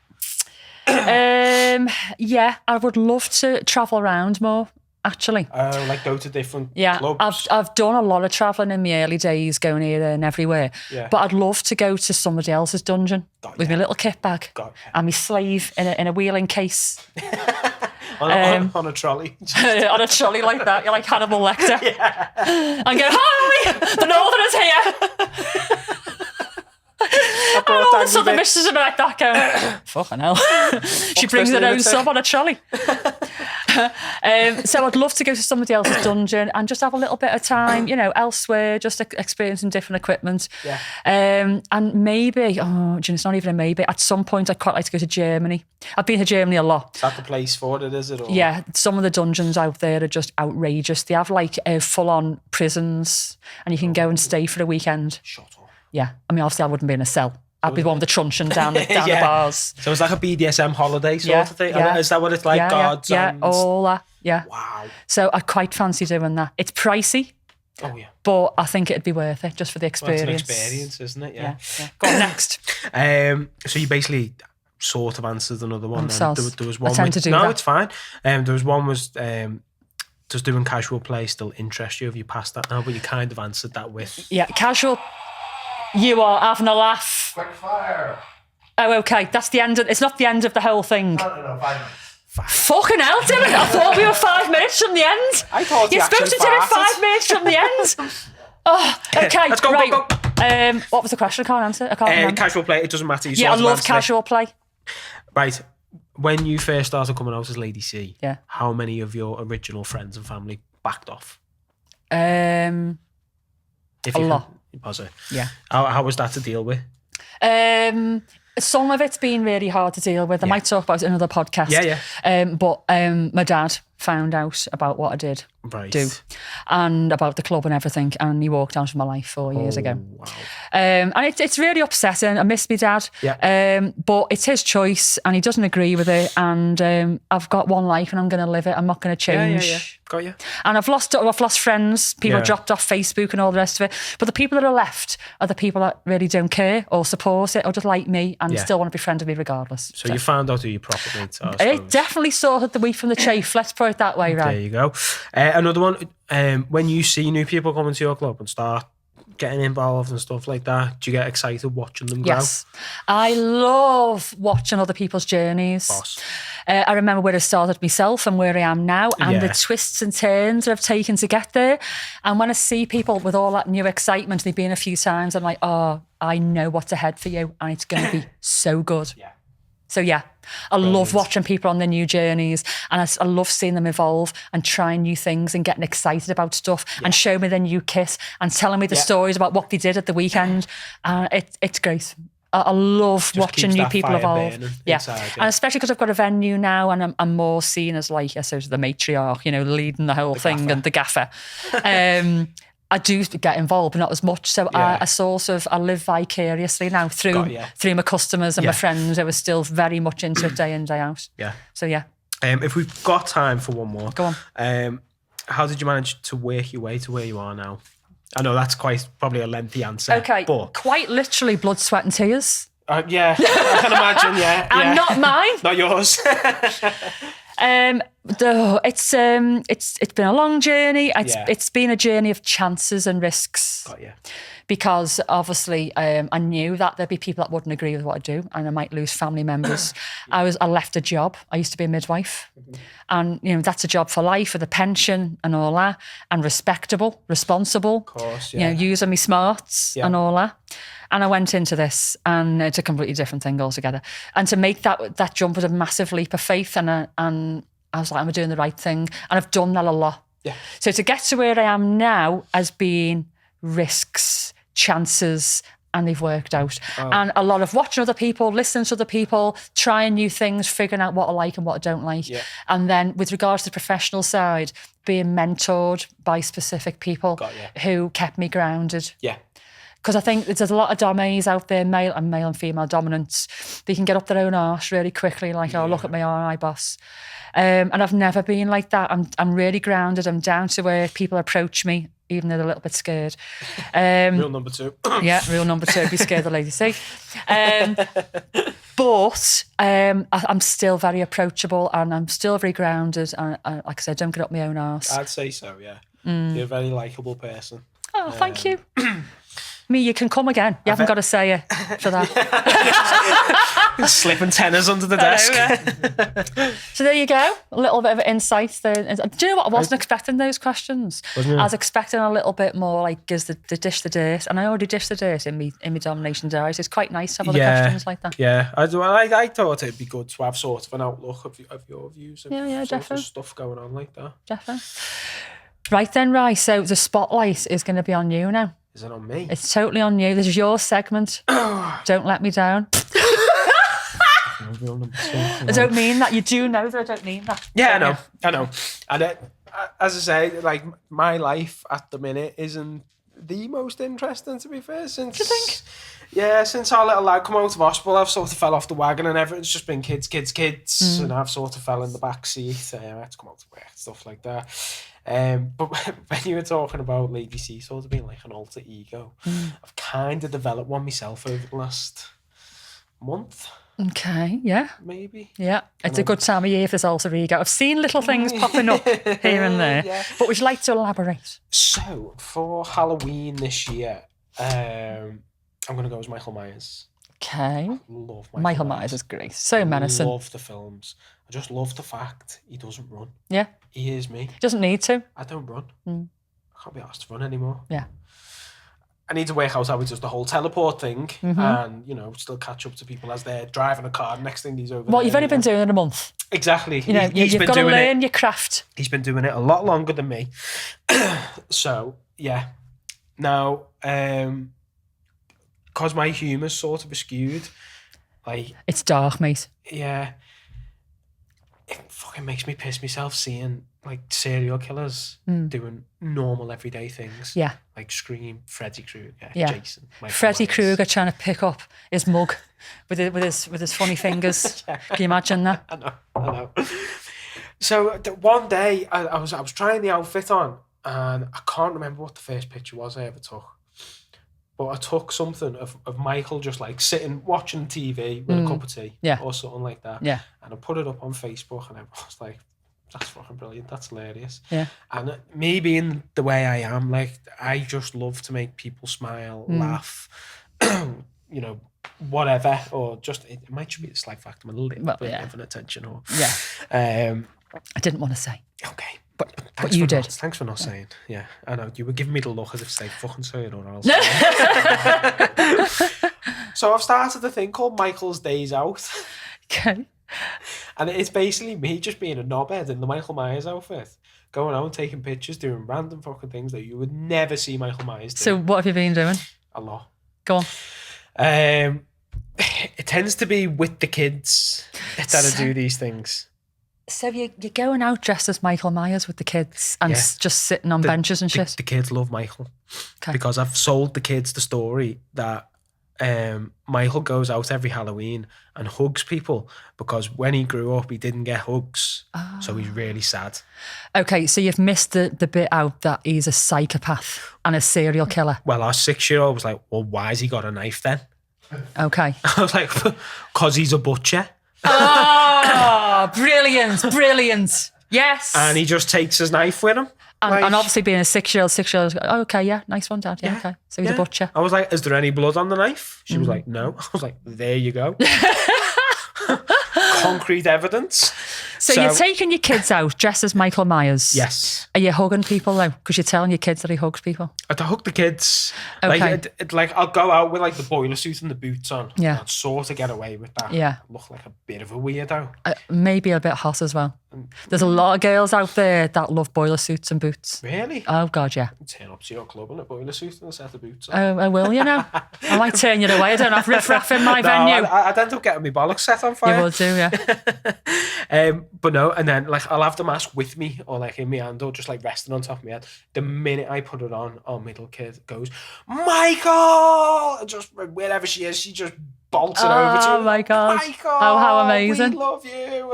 Yeah, I would love to travel around more, actually. Like go to different clubs. I've done a lot of travelling in my early days, going here, there and everywhere. Yeah. But I'd love to go to somebody else's dungeon with my little kit bag and my slave in a wheeling case. On a trolley. On a trolley like that. You're like Hannibal Lecter. Yeah. And go, hi! The Northerners here! And all of a sudden the missus are like that going, fucking hell. She brings her own sub on a trolley. So I'd love to go to somebody else's dungeon and just have a little bit of time, elsewhere, just experiencing different equipment. Yeah. And maybe, it's not even a maybe, at some point I'd quite like to go to Germany. I've been to Germany a lot. Is that the place for it, is it? Or? Yeah, some of the dungeons out there are just outrageous. They have like full-on prisons and you can go and stay for a weekend. Shut up. Yeah, I mean, obviously I wouldn't be in a cell. I'd be the one with the truncheon down the bars. So it's like a BDSM holiday sort of thing? Yeah. Is that what it's like? Guards and... all that, yeah. Wow. So I'd quite fancy doing that. It's pricey. Oh, yeah. But I think it'd be worth it just for the experience. Well, it's an experience, isn't it? Yeah. Go on, next. So you basically sort of answered another one. There was one. I tend to do that. No, it's fine. There was one does doing casual play still interest you? Have you passed that now? But you kind of answered that with... Yeah, casual... You are having a laugh. Quick fire. Oh, okay. That's the end. It's not the end of the whole thing. No, 5 minutes. Fucking hell, Dylan. I thought we were 5 minutes from the end. I thought you're supposed to do it 5 minutes from the end. Oh, okay. Let's go, right. go. What was the question? I can't answer. I can't remember. Casual play, it doesn't matter. I love casual play. Right. When you first started coming out as Lady C, yeah, how many of your original friends and family backed off? A lot. Positive. Yeah. How was that to deal with? Some of it's been really hard to deal with. I might talk about it in another podcast. Yeah. But my dad found out about what I did do and about the club and everything, and he walked out of my life 4 years ago. Wow. And it's really upsetting. I miss my dad. Yeah. But it's his choice and he doesn't agree with it, and I've got one life and I'm going to live it. I'm not going to change. Yeah. Got you. And I've lost friends. People dropped off Facebook and all the rest of it. But the people that are left are the people that really don't care or support it or just like me and still want to be friends with me regardless. So you found out who your proper mates are. It definitely sorted the wheat from the chaff. Let's put it that way, right? There you go. Another one, when you see new people coming to your club and start getting involved and stuff like that, do you get excited watching them grow? Yes. I love watching other people's journeys. Boss. I remember where I started myself and where I am now and the twists and turns that I've taken to get there. And when I see people with all that new excitement, they've been a few times, I'm like, oh, I know what's ahead for you and it's going to be so good. Yeah. So I love watching people on their new journeys, and I love seeing them evolve and trying new things and getting excited about stuff and show me their new kit and telling me the stories about what they did at the weekend. It's great. I love watching new people evolve. Inside, and especially because I've got a venue now and I'm more seen as like, I suppose, the matriarch, leading the whole thing gaffer. And the gaffer. I do get involved, but not as much. So I live vicariously now through my customers and my friends who are still very much into it day in, day out. Yeah. So If we've got time for one more. Go on. How did you manage to work your way to where you are now? I know that's probably a lengthy answer. Okay, But, quite literally blood, sweat and tears. yeah, I can imagine, yeah. And not mine. Not yours. It's been a long journey. Yeah. It's been a journey of chances and risks. Got you. Because obviously I knew that there'd be people that wouldn't agree with what I do and I might lose family members. I left a job. I used to be a midwife. And, that's a job for life with a pension and all that, and respectable, responsible. Of course, yeah. Using me smarts and all that. And I went into this, and it's a completely different thing altogether. And to make that jump was a massive leap of faith, and I was like, I'm doing the right thing. And I've done that a lot. Yeah. So to get to where I am now has been risks, chances, and they've worked out. Oh. And a lot of watching other people, listening to other people, trying new things, figuring out what I like and what I don't like. Yeah. And then with regards to the professional side, being mentored by specific people who kept me grounded. Yeah. Because I think there's a lot of domies out there, male and female dominance. They can get up their own arse really quickly, like, oh, look at me, aren't I, boss? And I've never been like that. I'm really grounded. I'm down to where people approach me, even though they're a little bit scared. Rule number 2. Yeah, rule number 2, be scared of the lady see. But I'm still very approachable and I'm still very grounded. And like I said, don't get up my own arse. I'd say so, yeah. You're a very likeable person. Oh, thank you. Me, you can come again. You haven't got to say it for that. Slipping tenors under the desk. So there you go. A little bit of insight there. Do you know what? I wasn't expecting those questions. Wasn't you? I was expecting a little bit more like, gives the dish the dirt. And I already dished the dirt in me domination diaries. It's quite nice to have other questions like that. Yeah, I thought it'd be good to have sort of an outlook of your views of sort definitely. of stuff going on like that. Definitely. Right then, Rye. So the spotlight is going to be on you now. Is it on me? It's totally on you. This is your segment. Don't let me down. I don't mean that. You do know that I don't mean that. Yeah, I know. And as I say, like, my life at the minute isn't the most interesting, to be fair. Since, do you think? Yeah, since our little lad come out of hospital, I've sort of fell off the wagon and everything's just been kids. And I've sort of fell in the back seat. I had to come out to work, stuff like that. But when you were talking about Lady C sort of being like an alter ego, I've kind of developed one myself over the last month. Okay, yeah. Maybe. Yeah, it's a good time of year for this alter ego. I've seen little things popping up here and there. Yeah. But would you like to elaborate? So, for Halloween this year, I'm going to go as Michael Myers. Okay. I love Michael Myers is great. So menacing. I love the films. I just love the fact he doesn't run. Yeah. He is me. He doesn't need to. I don't run. I can't be asked to run anymore. Yeah. I need to work out how he does the whole teleport thing and, still catch up to people as they're driving a car. Next thing he's over Well, there, you've only been doing it a month. Exactly. You've got to learn your craft. He's been doing it a lot longer than me. So, yeah. Now, because my humour's sort of skewed, like... It's dark, mate. Yeah. It fucking makes me piss myself seeing, like, serial killers doing normal everyday things. Yeah. Like Scream, Freddy Krueger, Jason. Freddy Krueger trying to pick up his mug with his funny fingers. Can you imagine that? I know. So one day I was trying the outfit on and I can't remember what the first picture was I ever took. But I took something of Michael just like sitting watching TV with a cup of tea or something like that. Yeah. And I put it up on Facebook and I was like, that's fucking brilliant. That's hilarious. Yeah. And me being the way I am, like, I just love to make people smile, laugh, whatever. Or just, it might just be a slight fact. I'm a little bit of an attention whore. Yeah. I didn't want to say. Okay. But you did. Thanks for not saying. Yeah, I know. You were giving me the look as if to say, fucking say it or else. So I've started a thing called Michael's Days Out. Okay. And it's basically me just being a knobhead in the Michael Myers outfit. Going out and taking pictures, doing random fucking things that you would never see Michael Myers do. So what have you been doing? A lot. Go on. It tends to be with the kids that I do these things. So you're going out dressed as Michael Myers with the kids and just sitting on benches and shit? The kids love Michael. Okay. Because I've sold the kids the story that Michael goes out every Halloween and hugs people because when he grew up, he didn't get hugs. So he's really sad. Okay, so you've missed the bit out that he's a psychopath and a serial killer. Well, our 6-year-old was like, well, why has he got a knife then? Okay. I was like, because he's a butcher. Oh, brilliant. Yes. And he just takes his knife with him. And obviously being a 6-year-old, oh, okay, yeah, nice one, Dad. Yeah, okay. So he's a butcher. I was like, is there any blood on the knife? She was like, no. I was like, there you go. Concrete evidence. So you're taking your kids out dressed as Michael Myers. Yes. Are you hugging people though? Because you're telling your kids that he hugs people. I hug the kids. Okay. Like I'll go out with like the boiler suit and the boots on. Yeah. I'd sort of get away with that. Yeah. Look like a bit of a weirdo. Maybe a bit hot as well. There's a lot of girls out there that love boiler suits and boots. Really? Oh God, yeah. Turn up to your club in a boiler suit and a set of boots on. Oh, I will, you know. I might turn you away. I don't have riff-raff in my venue. I'd end up getting my bollocks set on fire. You would do, yeah. But no, and then like I'll have the mask with me or like in my hand or just like resting on top of my head. The minute I put it on, our middle kid goes, Michael! And just wherever she is, she just bolts it over to me. Oh my God. Michael! Oh, how amazing. We love you.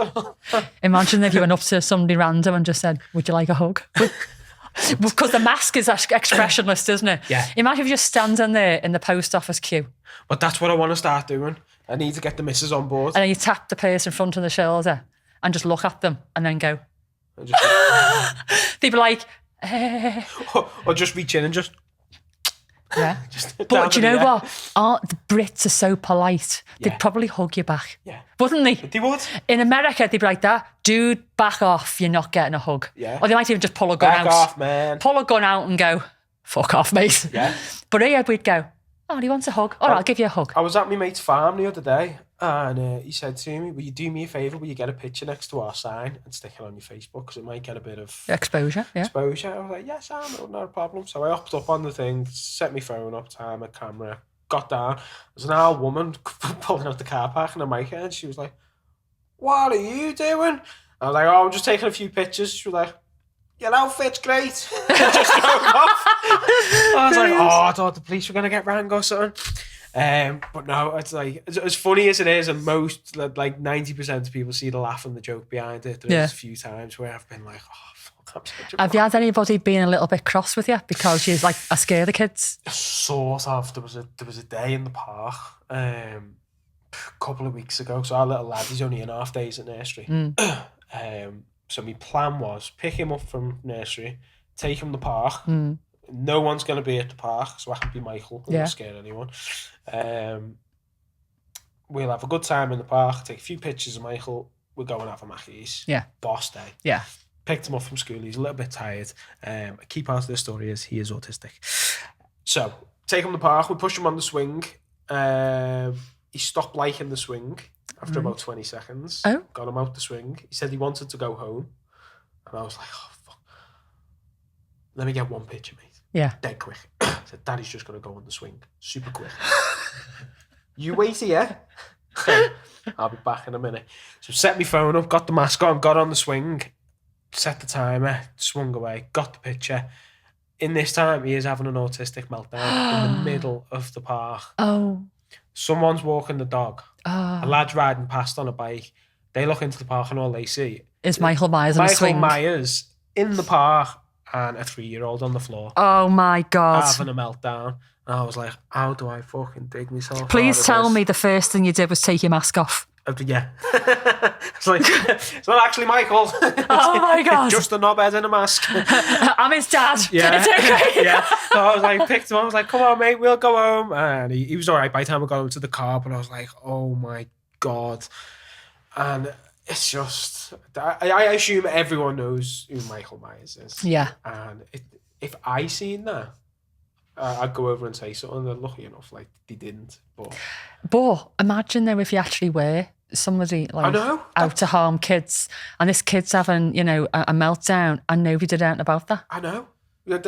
Imagine if you went up to somebody random and just said, would you like a hug? Because the mask is expressionless, isn't it? Yeah. Imagine if you're just standing there in the post office queue. But that's what I want to start doing. I need to get the missus on board. And then you tap the person in front of the shoulder and just look at them and then go. And just They'd be like, or just reach in and just... Yeah. Just But do you know down what? The Brits are so polite. Yeah. They'd probably hug you back. Yeah. Wouldn't they? They would. In America, they'd be like that. Dude, back off. You're not getting a hug. Yeah. Or they might even just pull a gun Back out. off, man. Pull a gun out and go, fuck off, mate. Yeah. But here we'd go, oh, he wants a hug. All right, I'll give you a hug. I was at my mate's farm the other day and he said to me, will you do me a favour? Will you get a picture next to our sign and stick it on your Facebook because it might get a bit of Exposure, yeah. exposure? I was like, yes, Sam, not a problem. So I hopped up on the thing, set my phone up, timer, camera, got down. There's an old woman pulling out the car park and a mic and she was like, what are you doing? I was like, oh, I'm just taking a few pictures. She was like, your outfit's great. Just drove off. I was like, oh, I thought the police were going to get rang or something. But no, it's like, as funny as it is, and most, like 90% of people see the laugh and the joke behind it. There's a few times where I've been like, oh, fuck, I'm such a Have you had anybody being a little bit cross with you because you're like, I scare the kids? Sort of. There was a day in the park a couple of weeks ago. So our little lad, he's only in half days at nursery. So my plan was pick him up from nursery, take him to the park. No one's going to be at the park, so I can be Michael. I won't scare anyone. We'll have a good time in the park, take a few pictures of Michael. We'll go and have a Mackey's. Yeah. Boss day. Yeah. Picked him up from school. He's a little bit tired. A key part of the story is he is autistic. So, take him to the park. We pushed him on the swing. He stopped liking the swing after about 20 seconds. Oh. Got him out the swing. He said he wanted to go home. And I was like, oh, fuck. Let me get one picture, mate. Yeah. Dead quick. I said, Daddy's just going to go on the swing. Super quick. You wait here. I'll be back in a minute. So set my phone up, got the mask on, got on the swing, set the timer, swung away, got the picture. In this time, he is having an autistic meltdown in the middle of the park. Oh. Someone's walking the dog. Oh. A lad's riding past on a bike. They look into the park and all they see Is Michael Myers on a swing? Michael Myers in the park and a 3-year-old on the floor. Oh my God. Having a meltdown. And I was like, how do I fucking dig myself Please out of tell this? me the first thing you did was take your mask off. Yeah. It's like, it's not actually Michael. Oh my God. Just a knobhead in a mask. I'm his dad. Yeah. It's okay. Yeah. So I was like, picked him up. I was like, come on, mate, we'll go home. And he was all right by the time I got him to the car. But I was like, oh my God. And it's just, I assume everyone knows who Michael Myers is. Yeah. And if I seen that, I'd go over and say something. They're lucky enough, like they didn't. But imagine though if you actually were somebody like I know. out to harm kids, and this kid's having, you know, a meltdown, and nobody did anything about that. I know. There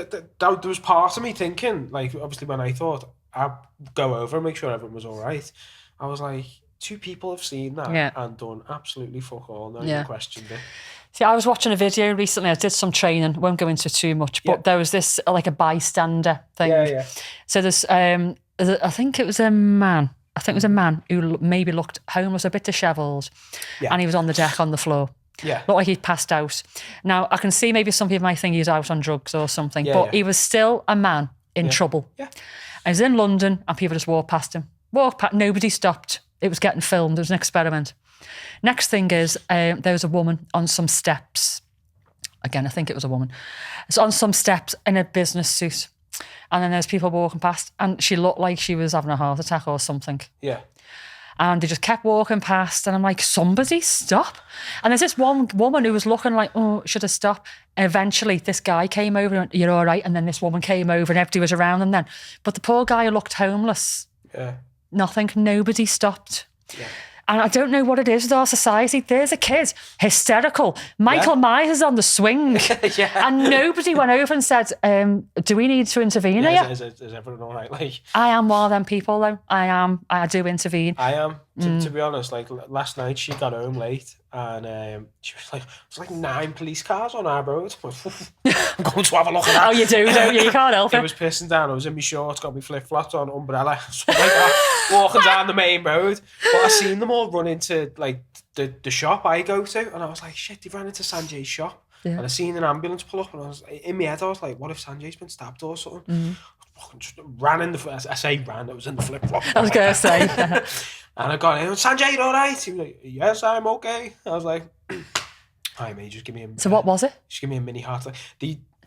was part of me thinking, like, obviously when I thought I'd go over and make sure everyone was all right, I was like, 2 people have seen that and done absolutely fuck all, not even questioned it. See, I was watching a video recently. I did some training. Won't go into too much, but there was this like a bystander thing. Yeah. So there's I think it was a man. I think it was a man who maybe looked homeless, a bit dishevelled, and he was on the deck on the floor. Yeah. Looked like he'd passed out. Now, I can see maybe some people might think he's out on drugs or something, but he was still a man in trouble. Yeah. And he's in London and people just walked past him. Nobody stopped. It was getting filmed. It was an experiment. Next thing is there was a woman on some steps. Again, I think it was a woman. It's on some steps in a business suit. And then there's people walking past and she looked like she was having a heart attack or something. Yeah. And they just kept walking past and I'm like, somebody stop. And there's this one woman who was looking like, oh, should I stop? And eventually this guy came over and went, you're all right. And then this woman came over and everybody was around them then. But the poor guy who looked homeless, nothing, nobody stopped. Yeah. And I don't know what it is with our society. There's a kid, hysterical. Michael Myers is on the swing. And nobody went over and said, do we need to intervene here? Is everyone all right? Like, I am one of them people, though. I do intervene. I am. To be honest, like last night she got home late and she was like, there's like 9 police cars on our road. I'm going to have a look at that. Oh, you do, don't you? You can't help it. It was pissing down. I was in my shorts, got my flip-flops on, umbrella, something like that, walking down the main road. But I seen them all run into like the shop I go to and I was like, shit, they ran into Sanjay's shop. Yeah. And I seen an ambulance pull up and I was in my head, I was like, what if Sanjay's been stabbed or something? Fucking just ran in I say ran, it was in the flip-flop. I was going to say. And I got in, Sanjay, you all right? He was like, yes, I'm okay. I was like, hi mate, just give me a... So what was it? Just give me a mini heart attack.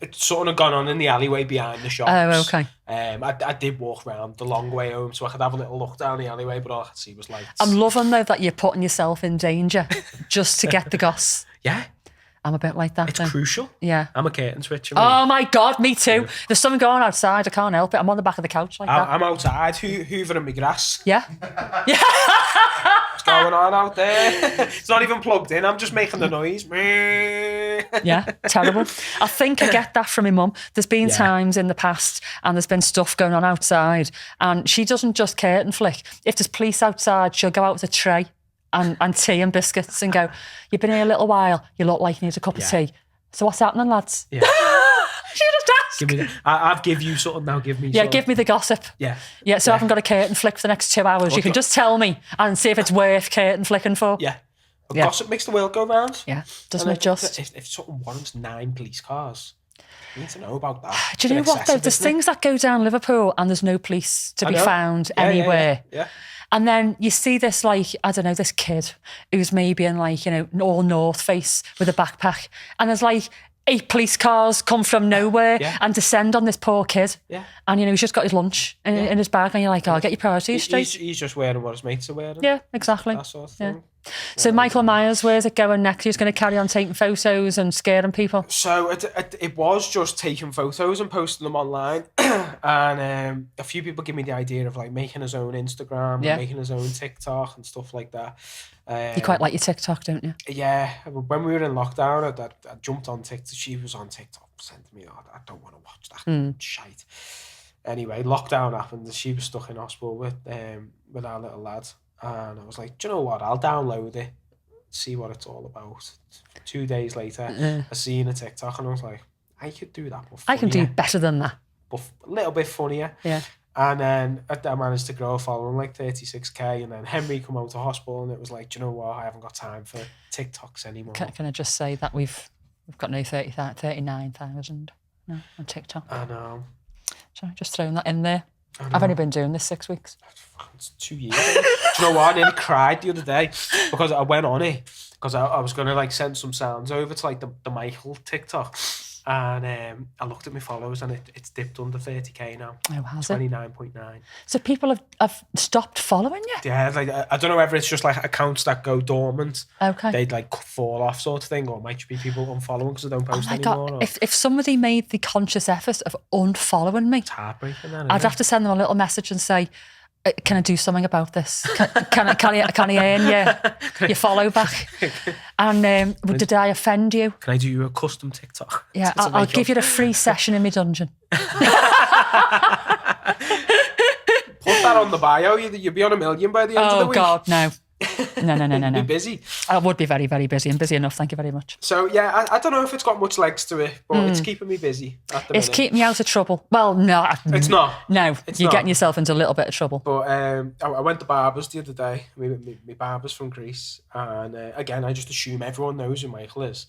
It's sort of gone on in the alleyway behind the shops. Oh, okay. I did walk around the long way home so I could have a little look down the alleyway, but all I could see was lights. I'm loving though that you're putting yourself in danger just to get the goss. Yeah. I'm a bit like that. It's crucial. Yeah. I'm a curtain switcher. Oh my God, me too. Yeah. There's something going on outside. I can't help it. I'm on the back of the couch like that. I'm outside hoovering my grass. Yeah. Yeah. What's going on out there? It's not even plugged in. I'm just making the noise. Yeah, terrible. I think I get that from my mum. There's been times in the past and there's been stuff going on outside and she doesn't just curtain flick. If there's police outside, she'll go out with a tray and tea and biscuits and go, you've been here a little while, you look like you need a cup of tea. So what's happening, lads? Yeah. She just asked. Give me I've give you something now, give me something. Give me the gossip. Yeah. Yeah, so I haven't got a curtain flick for the next 2 hours. You can just tell me and see if it's worth curtain flicking for. Yeah. Gossip makes the world go round. Yeah, doesn't it just? If something warrants 9 police cars, you need to know about that. Do you know what though? There's things that go down Liverpool and there's no police to be found anywhere. Yeah. And then you see this, like, I don't know, this kid who's maybe in, like, you know, all North Face with a backpack. And there's, like, 8 police cars come from nowhere and descend on this poor kid. Yeah. And, you know, he's just got his lunch in his bag. And you're like, oh, get your priorities straight. He's just wearing what his mates are wearing. Yeah, exactly. That sort of thing. Yeah. So Michael Myers, where's it going next? He's going to carry on taking photos and scaring people? So it was just taking photos and posting them online. And a few people give me the idea of like making his own Instagram and making his own TikTok and stuff like that. You quite like your TikTok, don't you? Yeah. When we were in lockdown, I jumped on TikTok. She was on TikTok, sent me, I don't want to watch that shite. Anyway, lockdown happened and she was stuck in hospital with our little lad. And I was like, do you know what? I'll download it, see what it's all about. 2 days later, I seen a TikTok and I was like, I could do that, but funnier. I can do better than that. But a little bit funnier. Yeah. And then I managed to grow a following like 36k. And then Henry come out of hospital and it was like, do you know what? I haven't got time for TikToks anymore. Can I just say that we've got no 39,000 on TikTok. I know. So just throwing that in there. I've only been doing this 6 weeks. It's 2 years. Do you know what? I nearly cried the other day because I went on it because I was going to like send some sounds over to like the Michael TikTok. And I looked at my followers and it's dipped under 30k now. Oh, has it? 29.9. So people have stopped following you? Yeah, like I don't know whether it's just like accounts that go dormant. Okay. They'd like fall off sort of thing, or it might just be people unfollowing because I don't post anymore. God. If somebody made the conscious effort of unfollowing me, it's heartbreaking. I'd have to send them a little message and say, can I do something about this? Can I earn your follow back? And did I offend you? Can I do you a custom TikTok? Yeah, I'll give you a free session in my dungeon. Put that on the bio. You'll be on 1 million by the end of the week. Oh God, no. No. Be busy. I would be very, very busy and busy enough. Thank you very much. So yeah, I don't know if it's got much legs to it, but it's keeping me busy at the It's minute. keeping me out of trouble. Well, no. It's not. No, It's you're not. getting yourself into a little bit of trouble. But I went to Barber's the other day. My barber's from Greece. And again, I just assume everyone knows who Michael is.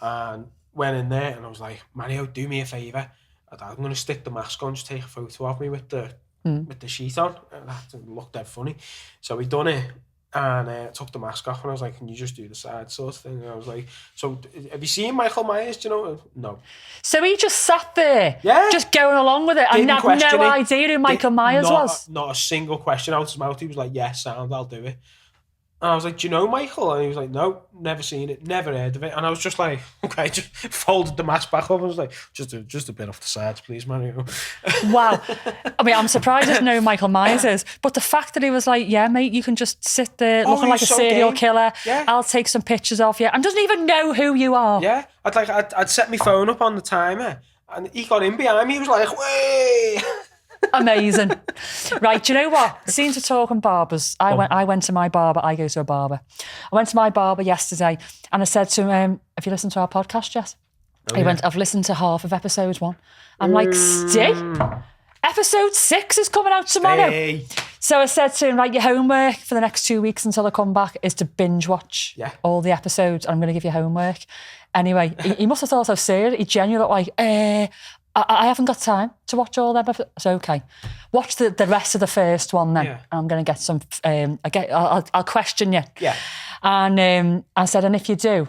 And went in there and I was like, Mario, do me a favour. I'm going to stick the mask on, just take a photo of me with the sheet on. And that looked dead funny. So we done it. And took the mask off and I was like, can you just do the side sort of thing? And I was like, so have you seen Michael Myers? Do you know? No. So he just sat there, Yeah. just going along with it, and had no idea who Michael Myers was. Not a single question out of his mouth. He was like, yes, sound, I'll do it. And I was like, do you know Michael? And he was like, no, never seen it, never heard of it. And I was just like, okay, just folded the mask back up. I was like, just a bit off the sides, please, Mario. Wow. I mean, I'm surprised I didn't know who Michael Myers is. But the fact that he was like, yeah, mate, you can just sit there looking like a so serial game. killer. Yeah. I'll take some pictures of you. And doesn't even know who you are. Yeah, I'd set my phone up on the timer and he got in behind me. He was like, way. Amazing. Right, do you know what? Seems to talking barbers. I went to my barber. I go to a barber. I went to my barber yesterday and I said to him, have you listened to our podcast, Jess? He went, I've listened to half of episode 1. I'm like, Steve, episode 6 is coming out tomorrow. Hey. So I said to him, like, your homework for the next 2 weeks until I come back is to binge watch all the episodes. I'm going to give you homework. Anyway, he must have thought I was serious. He genuinely looked like, I haven't got time to watch all them. It's okay. Watch the rest of the first one then. Yeah. I'm going to get some. I'll question you. Yeah. And I said, and if you do,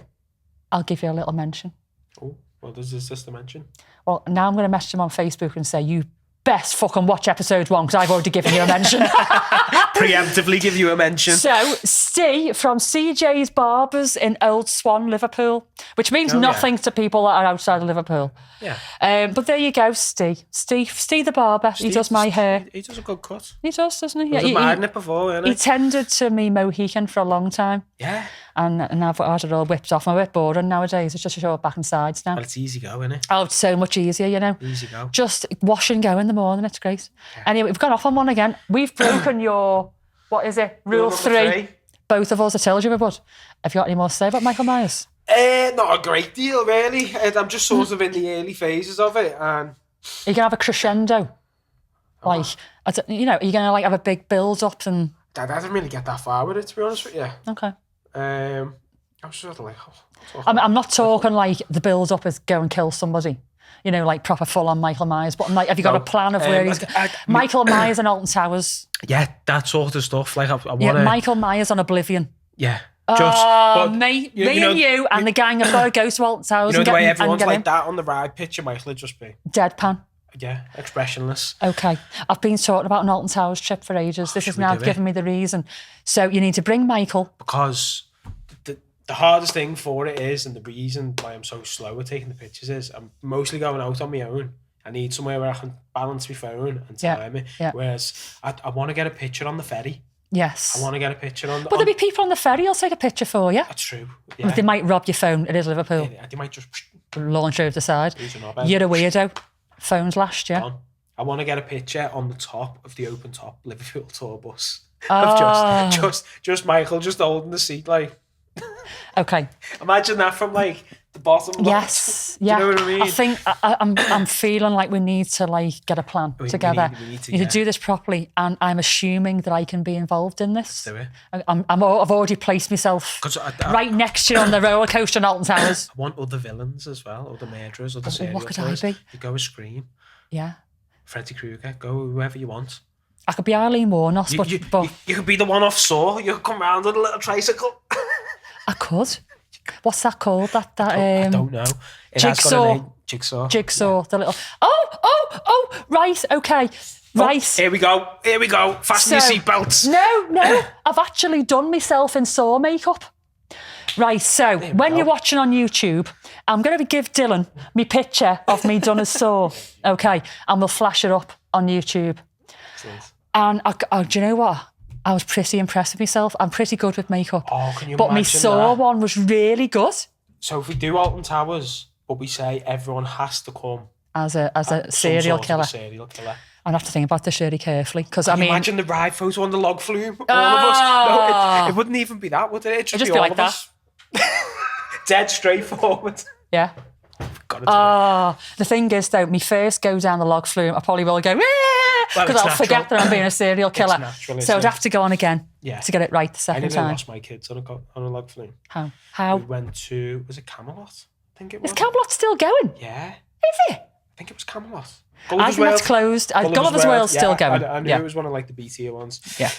I'll give you a little mention. Oh, what is this the mention? Well, now I'm going to message him on Facebook and say, you best fucking watch episode 1 because I've already given you a mention. Preemptively give you a mention. So, Steve from CJ's Barbers in Old Swan, Liverpool, which means nothing to people that are outside of Liverpool. Yeah. But there you go, Steve the barber. He does my hair. He does a good cut. He does, doesn't he? He was admiring it before, wasn't he tended to me Mohican for a long time. Yeah. And I've had it all whipped off. I'm a bit boring nowadays. It's just a show back and sides now. Well, it's easy go, isn't it? Oh, it's so much easier, you know. Easy go. Just wash and go in the morning. It's great. Yeah. Anyway, we've gone off on one again. We've broken your, what is it? Rule 3. Both of us, I told you we would. Have you got any more to say about Michael Myers? Not a great deal, really. I'm just sort of in the early phases of it. And are you going to have a crescendo? Like, are you going to like have a big build-up and... I didn't really get that far with it, to be honest with you. Okay. I was sort of like... I'm not talking like the build-up is go and kill somebody. You know, like proper full-on Michael Myers. But I'm like, have you got a plan of where he's... Michael Myers and Alton Towers. Yeah, that sort of stuff. Like, I want to... Yeah, Michael Myers on Oblivion. Yeah. Me and you and the gang have got to go to Alton Towers. You know and the get way everyone's like in. that on the ride picture, Michael would just be... Deadpan. Yeah, expressionless. Okay. I've been talking about an Alton Towers trip for ages. This has now given me the reason. So you need to bring Michael. Because the hardest thing for it is, and the reason why I'm so slow at taking the pictures is, I'm mostly going out on my own. I need somewhere where I can balance my phone and time it. Yeah. Whereas I want to get a picture on the ferry. Yes. I want to get a picture on... But there'll be people on the ferry who'll take a picture for you. That's true. Yeah. They might rob your phone. It is Liverpool. Yeah, they might just... launch over the side. You're a weirdo. Phone's lashed, yeah. I want to get a picture on the top of the open top Liverpool tour bus. Oh. Of just Michael just holding the seat, like... Okay. Imagine that from like the bottom. Yes. Yeah. You know what I mean? I think I'm feeling like we need to like get a plan together. We need to do this properly, and I'm assuming that I can be involved in this. Let's do it. I've already placed myself right next to you on the roller coaster in Alton Towers. I want other villains as well, other murderers, other serial killers. What could I be? You go with Scream. Yeah. Freddy Krueger. Go whoever you want. I could be Arlene Warnos, but you could be the one off Saw. You could come round on a little tricycle. I could. What's that called? I don't know. Jigsaw. Jigsaw. The little. Oh. Right. Okay. Right. Here we go. Fasten your seatbelts. No. I've actually done myself in Saw makeup. Right. So when you're watching on YouTube, I'm going to give Dylan my picture of me done as Saw. Okay, and we'll flash it up on YouTube. And do you know what? I was pretty impressed with myself. I'm pretty good with makeup. Oh, can you but imagine my Saw that? one was really good. So if we do Alton Towers, but we say everyone has to come as a serial killer. I'd have to think about this really carefully because I mean, imagine the ride photo on the log flume. All of us. No, it wouldn't even be that, would it? It'd just be all like of that. us. Dead straightforward. yeah. Gotta do it. The thing is, though, me first go down the log flume, I probably will go, Well, because it's I'll forget natural. that I'm being a serial killer. natural, So I'd isn't it? have to go on again to get it right the I second nearly time. lost my kids on a log flume. How? We went to, was it Camelot? I think it was. Is Camelot still going? Yeah. Is it? I think it was Camelot. I think that's closed. Gulliver's World's still going. I knew it was one of like the B-tier ones. Yeah.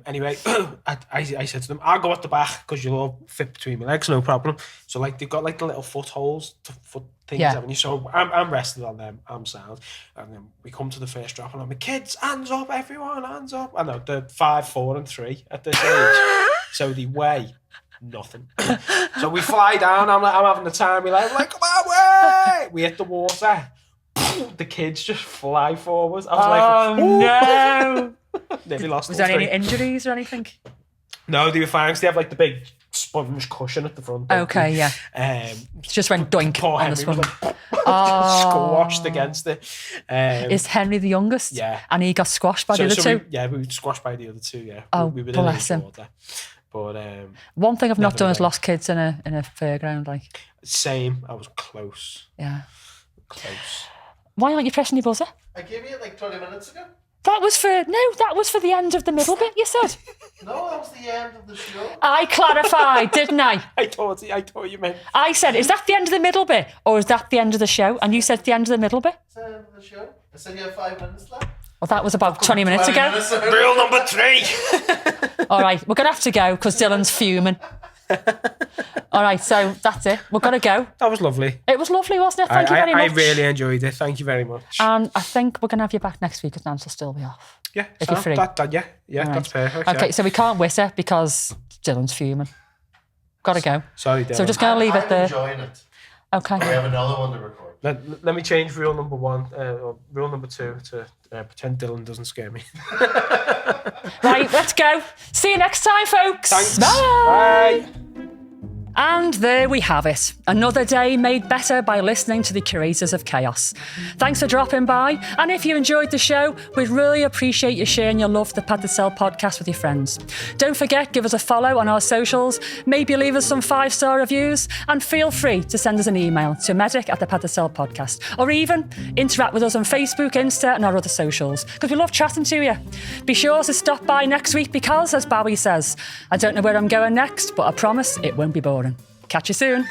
Anyway, I said to them, I'll go at the back because you'll all fit between my legs, no problem. So like they've got like the little footholes to foot things, haven't you? So I'm rested on them, I'm sound. And then we come to the first drop and I'm like, kids, hands up, everyone, hands up. I know, they're 5, 4 and 3 at this age. So they weigh nothing. So we fly down, I'm having the time, we're like, come on, way! We hit the water. The kids just fly forward. I was no. Nearly lost. Was there any injuries or anything? No, they were fine. 'Cause they have like the big sponge cushion at the front. Okay, yeah. Just went doink Poor on Henry this was one. like squashed against it. Is Henry the youngest? Yeah. And he got squashed by the other two? We were squashed by the other two, yeah. Oh, we were bless him. water. But one thing I've not done is again. lost kids in a fairground. Like, same. I was close. yeah. Close. Why aren't you pressing your buzzer? I gave you it like 20 minutes ago. That was for the end of the middle bit, you said. No, that was the end of the show. I clarified, didn't I? I thought you meant. I said, is that the end of the middle bit or is that the end of the show? And you said the end of the middle bit. It's the end of the show. I said you have 5 minutes left. Well, that was about 20 minutes ago. Rule number 3. All right, we're going to have to go because Dylan's fuming. All right, so that's it. We've got to go. That was lovely. It was lovely, wasn't it? Thank you very much. I really enjoyed it. Thank you very much. And I think we're going to have you back next week because Nance will still be off. Yeah, if you're free. Yeah, All that's right. perfect. Okay, yeah. so we can't whitter because Dylan's fuming. Got to go. Sorry, Dylan. So we're just going to leave it I'm there. enjoying it. Okay. We have another one to record. Let me change rule number 1, or rule number 2 to pretend Dylan doesn't scare me. Right, let's go. See you next time, folks. Thanks. Bye. Bye. And there we have it. Another day made better by listening to the curators of chaos. Thanks for dropping by. And if you enjoyed the show, we'd really appreciate you sharing your love for the Pad to Sell podcast with your friends. Don't forget, give us a follow on our socials, maybe leave us some 5-star reviews, and feel free to send us an email to medic@the Podcast, or even interact with us on Facebook, Insta, and our other socials, because we love chatting to you. Be sure to stop by next week because, as Bowie says, I don't know where I'm going next, but I promise it won't be boring. Catch you soon.